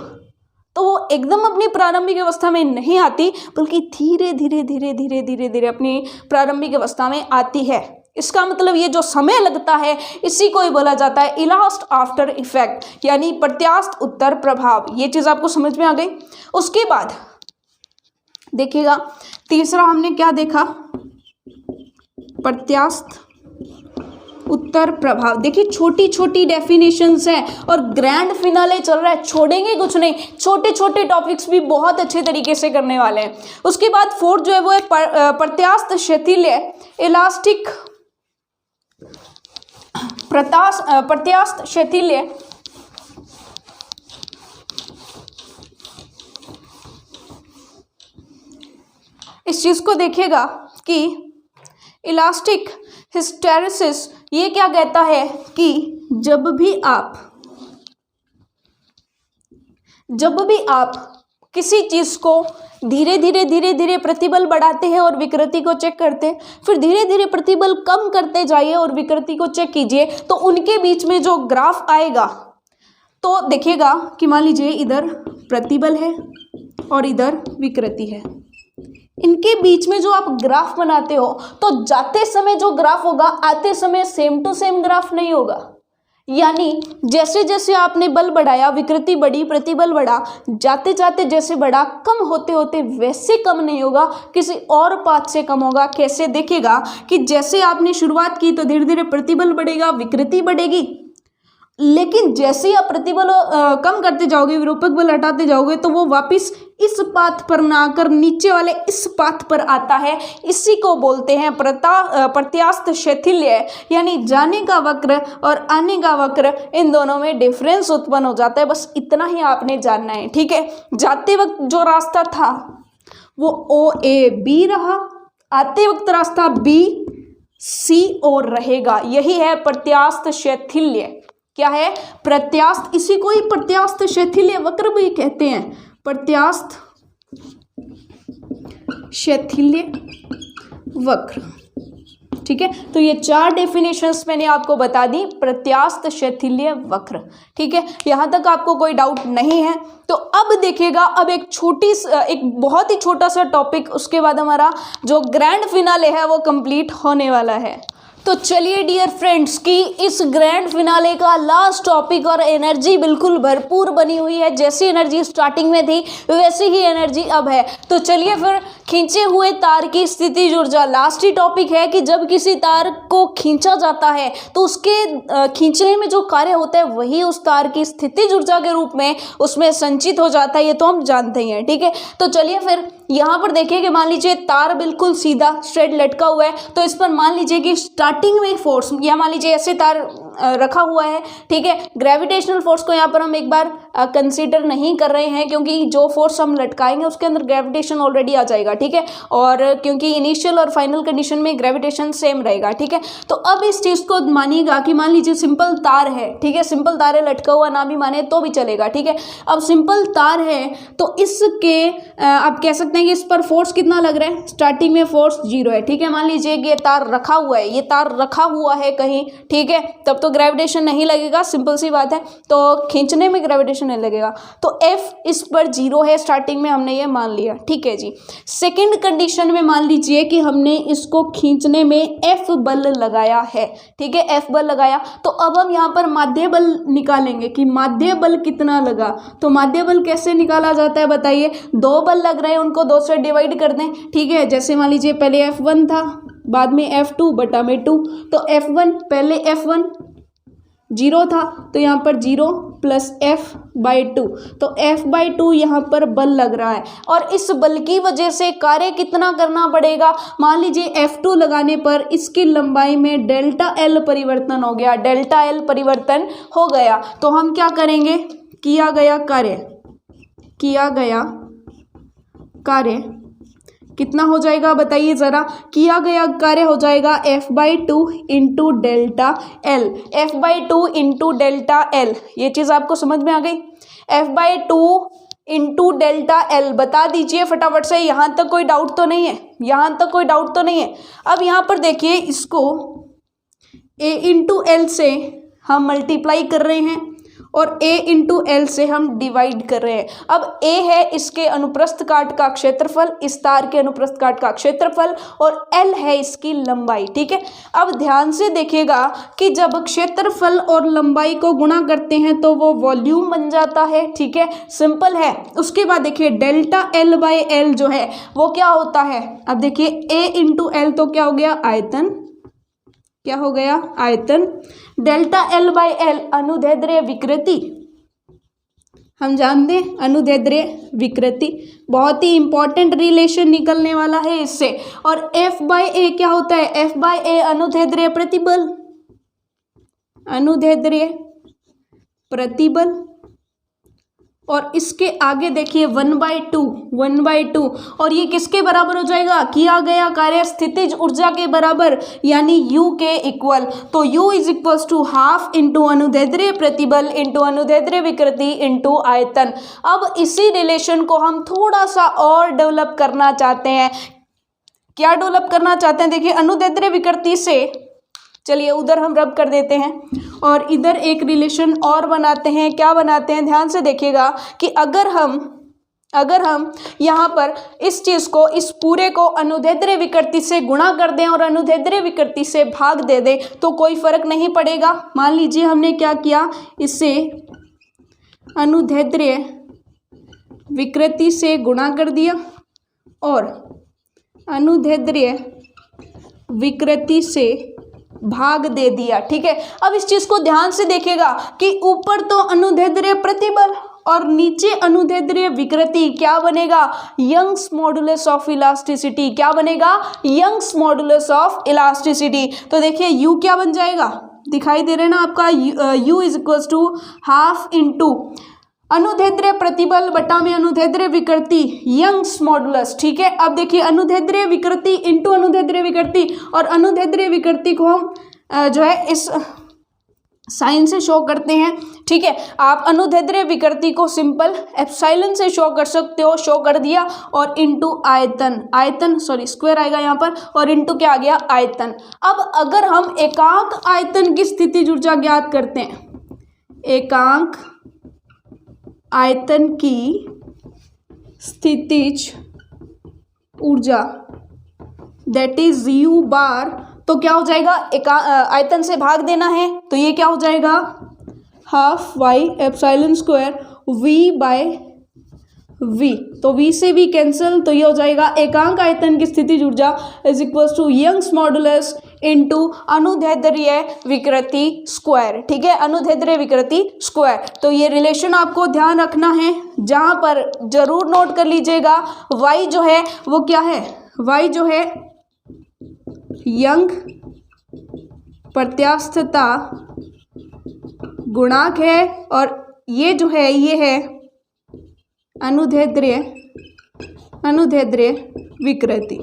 तो वो एकदम अपनी प्रारंभिक अवस्था में नहीं आती, बल्कि धीरे धीरे धीरे धीरे धीरे धीरे अपनी प्रारंभिक अवस्था में आती है। इसका मतलब ये जो समय लगता है इसी को ही बोला जाता है इलास्ट आफ्टर इफेक्ट, यानी प्रत्यास्थ उत्तर प्रभाव। ये चीज़ आपको समझ में आ गई। उसके बाद देखिएगा तीसरा हमने क्या देखा? प्रत्यास्थ उत्तर प्रभाव। देखिए छोटी छोटी डेफिनेशंस हैं और ग्रैंड फिनाले चल रहा है, छोड़ेंगे कुछ नहीं, छोटे छोटे टॉपिक्स भी बहुत अच्छे तरीके से करने वाले हैं। उसके बाद फोर्थ जो है वो है प्रत्यास्थ शिथिल्य, इलास्टिक प्रत्यास्थ शिथिल्य। इस चीज को देखिएगा कि इलास्टिक हिस्टेरेसिस ये क्या कहता है कि जब भी आप किसी चीज को धीरे धीरे प्रतिबल बढ़ाते हैं और विकृति को चेक करते हैं, फिर धीरे धीरे प्रतिबल कम करते जाइए और विकृति को चेक कीजिए, तो उनके बीच में जो ग्राफ आएगा तो देखिएगा कि मान लीजिए इधर प्रतिबल है और इधर विकृति है, इनके बीच में जो आप ग्राफ बनाते हो तो जाते समय जो ग्राफ होगा आते समय सेम टू सेम ग्राफ नहीं होगा। यानी जैसे जैसे आपने बल बढ़ाया विकृति बढ़ी, प्रतिबल बढ़ा, जाते जाते जैसे बढ़ा कम होते होते वैसे कम नहीं होगा, किसी और पाथ से कम होगा। कैसे? देखिएगा कि जैसे आपने शुरुआत की तो धीरे धीरे प्रतिबल बढ़ेगा, विकृति बढ़ेगी, लेकिन जैसे ही आप प्रतिबल कम करते जाओगे, विरूपक बल हटाते जाओगे तो वो वापस इस पाथ पर ना आकर नीचे वाले इस पाथ पर आता है, इसी को बोलते हैं प्रत्यास्थ शैथिल्य, यानी जाने का वक्र और आने का वक्र, इन दोनों में डिफरेंस उत्पन्न हो जाता है। बस इतना ही आपने जानना है, ठीक है। जाते वक्त जो रास्ता था वो OAB रहा, आते वक्त रास्ता BC और रहेगा। यही है प्रत्यास्थ शैथिल्य। क्या है? प्रत्यास्थ, इसी को ही प्रत्यास्थ शैथिल्य वक्र भी कहते हैं, प्रत्यास्थ शैथिल्य वक्र, ठीक है। तो ये 4 डेफिनेशंस मैंने आपको बता दी प्रत्यास्थ शैथिल्य वक्र, ठीक है। यहाँ तक आपको कोई डाउट नहीं है। तो अब देखिएगा, अब एक बहुत ही छोटा सा टॉपिक, उसके बाद हमारा जो ग्रैंड फिनाले है वो कंप्लीट होने वाला है। तो चलिए डियर फ्रेंड्स कि इस ग्रैंड फिनाले का लास्ट टॉपिक, और एनर्जी बिल्कुल भरपूर बनी हुई है, जैसी एनर्जी स्टार्टिंग में थी वैसी ही एनर्जी अब है। तो चलिए फिर खींचे हुए तार की स्थितिज ऊर्जा, लास्ट ही टॉपिक है कि जब किसी तार को खींचा जाता है तो उसके खींचने में जो कार्य होता है वही उस तार की स्थितिज ऊर्जा के रूप में उसमें संचित हो जाता है, ये तो हम जानते ही हैं, ठीक है। तो चलिए फिर यहाँ पर देखिए कि मान लीजिए तार बिल्कुल सीधा स्ट्रेट लटका हुआ है, तो इस पर मान लीजिए कि स्टार्टिंग में फोर्स, या मान लीजिए ऐसे तार रखा हुआ है, ठीक है। ग्रेविटेशनल फोर्स को यहाँ पर हम एक बार कंसीडर नहीं कर रहे हैं, क्योंकि जो फोर्स हम लटकाएंगे उसके अंदर ग्रेविटेशन ऑलरेडी आ जाएगा, ठीक है। और क्योंकि इनिशियल और फाइनल कंडीशन में ग्रेविटेशन सेम रहेगा, ठीक है। तो अब इस चीज़ को मानिएगा कि मान लीजिए सिंपल तार है, ठीक है, सिंपल तार है, लटका हुआ ना भी माने तो भी चलेगा, ठीक है। अब सिंपल तार है तो इसके आप कह सकते हैं कि इस पर फोर्स कितना लग रहा है, स्टार्टिंग में फोर्स 0 है, ठीक है। मान लीजिए कि ये तार रखा हुआ है, ये तार रखा हुआ है कहीं, ठीक है, तब तो ग्रेविटेशन नहीं लगेगा, सिंपल सी बात है। तो खींचने में ग्रेविटेशन नहीं लगेगा, तो F इस पर 0 है स्टार्टिंग में, हमने ये मान लिया, ठीक है जी। सेकंड कंडीशन में मान लीजिए कि हमने इसको खींचने में F बल लगाया है, ठीक है, F बल लगाया। तो अब हम यहाँ पर माध्य बल निकालेंगे कि माध्य बल कितना लगा। तो माध्य बल कैसे निकाला जाता है बताइए? 2 बल लग रहे हैं, उनको 2 से डिवाइड कर दें, ठीक है। जैसे मान लीजिए पहले F1 था, बाद में F2 बटा में 2, तो F1 पहले F1 0 था, तो यहाँ पर 0 प्लस F/2, तो F/2 यहाँ पर बल लग रहा है। और इस बल की वजह से कार्य कितना करना पड़ेगा? मान लीजिए F2 लगाने पर इसकी लंबाई में डेल्टा L परिवर्तन हो गया, डेल्टा L परिवर्तन हो गया। तो हम क्या करेंगे? किया गया कार्य कितना हो जाएगा बताइए ज़रा? किया गया कार्य हो जाएगा F/2 into delta L, F/2 into delta L। ये चीज़ आपको समझ में आ गई? F/2 इंटू डेल्टा L, बता दीजिए फटाफट से। यहाँ तक कोई डाउट तो नहीं है? यहाँ तक कोई डाउट तो नहीं है? अब यहाँ पर देखिए, इसको A इंटू L से हम मल्टीप्लाई कर रहे हैं और A इंटू L से हम डिवाइड कर रहे हैं। अब A है इसके अनुप्रस्थ काट का क्षेत्रफल, इस तार के अनुप्रस्थ काट का क्षेत्रफल, और L है इसकी लंबाई, ठीक है। अब ध्यान से देखिएगा कि जब क्षेत्रफल और लंबाई को गुणा करते हैं तो वो वॉल्यूम बन जाता है, ठीक है, सिंपल है। उसके बाद देखिए डेल्टा L/L जो है वो क्या होता है? अब देखिए A इंटू L तो क्या हो गया? आयतन। क्या हो गया? आयतन। डेल्टा L/L अनुदैर्ध्य विकृति, हम जानते हैं अनुदैर्ध्य विकृति, बहुत ही इंपॉर्टेंट रिलेशन निकलने वाला है इससे। और F/A क्या होता है? F/A अनुदैर्ध्य प्रतिबल, अनुदैर्ध्य प्रतिबल। और इसके आगे देखिए 1/2, और ये किसके बराबर हो जाएगा? किया गया कार्य स्थितिज ऊर्जा के बराबर, यानी U के इक्वल। तो U is equals to half into अनुदैर्ध्य प्रतिबल इंटू अनुदैर्ध्य विकृति इंटू आयतन। अब इसी रिलेशन को हम थोड़ा सा और डेवलप करना चाहते हैं। क्या डेवलप करना चाहते हैं? देखिए अनुदैर्ध्य विकृति से, चलिए उधर हम रब कर देते हैं और इधर एक रिलेशन और बनाते हैं। क्या बनाते हैं? ध्यान से देखिएगा कि अगर हम यहाँ पर इस चीज़ को, इस पूरे को अनुदैर्ध्य विकृति से गुणा कर दें और अनुदैर्ध्य विकृति से भाग दे दें तो कोई फर्क नहीं पड़ेगा। मान लीजिए हमने क्या किया, इसे अनुदैर्ध्य विकृति से गुणा कर दिया और अनुदैर्ध्य विकृति से भाग दे दिया, ठीक है। अब इस चीज को ध्यान से देखिएगा कि ऊपर तो अनुदैर्ध्य प्रतिबल और नीचे अनुदैर्ध्य विकृति क्या बनेगा, यंग्स मॉडुलस ऑफ इलास्टिसिटी। क्या बनेगा, यंग्स मॉडुलस ऑफ इलास्टिसिटी। तो देखिए यू क्या बन जाएगा, दिखाई दे रहे हैं ना आपका, u is equals to half into अनुदैर्ध्य प्रतिबल बटा में अनुदैर्ध्य विकृति यंग्स मॉडुलस। ठीक है, अब देखिए अनुदैर्ध्य विकृति इंटू अनुदैर्ध्य विकृति, और अनुदैर्ध्य विकृति को हम जो है इस साइन से शो करते हैं। ठीक है, आप अनुदैर्ध्य विकृति को सिंपल एप्सिलॉन से शो कर सकते हो, शो कर दिया, और इंटू आयतन स्क्वायर आएगा यहाँ पर, और इंटू क्या आ गया, आयतन। अब अगर हम एकांक आयतन की स्थितिज ऊर्जा ज्ञात करते हैं, एकांक आयतन की स्थितिज ऊर्जा दैट इज यू बार, तो क्या हो जाएगा, आयतन से भाग देना है, तो ये क्या हो जाएगा, half Y epsilon square V by V, तो वी से वी कैंसिल, तो ये हो जाएगा एकांक आयतन की स्थितिज ऊर्जा is equals to Young's modulus into अनुदैर्ध्य विकृति स्क्वायर। ठीक है, अनुदैर्ध्य विकृति स्क्वायर। तो ये रिलेशन आपको ध्यान रखना है, जहां पर जरूर नोट कर लीजिएगा, y जो है वो क्या है, y जो है यंग प्रत्यास्थता गुणांक है, और ये जो है ये है अनुदैर्ध्य विकृति।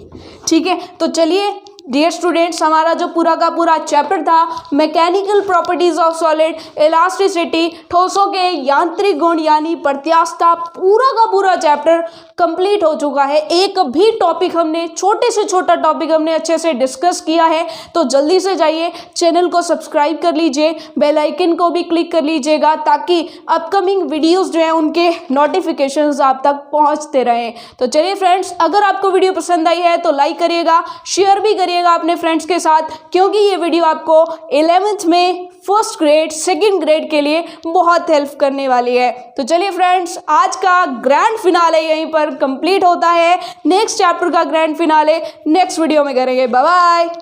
ठीक है, तो चलिए डियर स्टूडेंट्स, हमारा जो पूरा का पूरा चैप्टर था mechanical properties of solid elasticity, ठोसों के यांत्रिक गुण यानी प्रत्यास्थता, पूरा का पूरा चैप्टर कंप्लीट हो चुका है। एक भी टॉपिक हमने, छोटे से छोटा टॉपिक हमने अच्छे से डिस्कस किया है। तो जल्दी से जाइए, चैनल को सब्सक्राइब कर लीजिए, बेल आइकन को भी क्लिक कर लीजिएगा, ताकि अपकमिंग वीडियोस जो हैं उनके नोटिफिकेशंस आप तक पहुंचते रहें। तो चलिए फ्रेंड्स, अगर आपको वीडियो पसंद आई है तो लाइक करिएगा, शेयर भी करिएगा अपने फ्रेंड्स के साथ, क्योंकि ये वीडियो आपको 11th में फर्स्ट ग्रेड, सेकंड ग्रेड के लिए बहुत हेल्प करने वाली है। तो चलिए फ्रेंड्स, आज का ग्रैंड फिनाले यहीं पर कंप्लीट होता है। नेक्स्ट चैप्टर का ग्रैंड फिनाले नेक्स्ट वीडियो में करेंगे। Bye bye.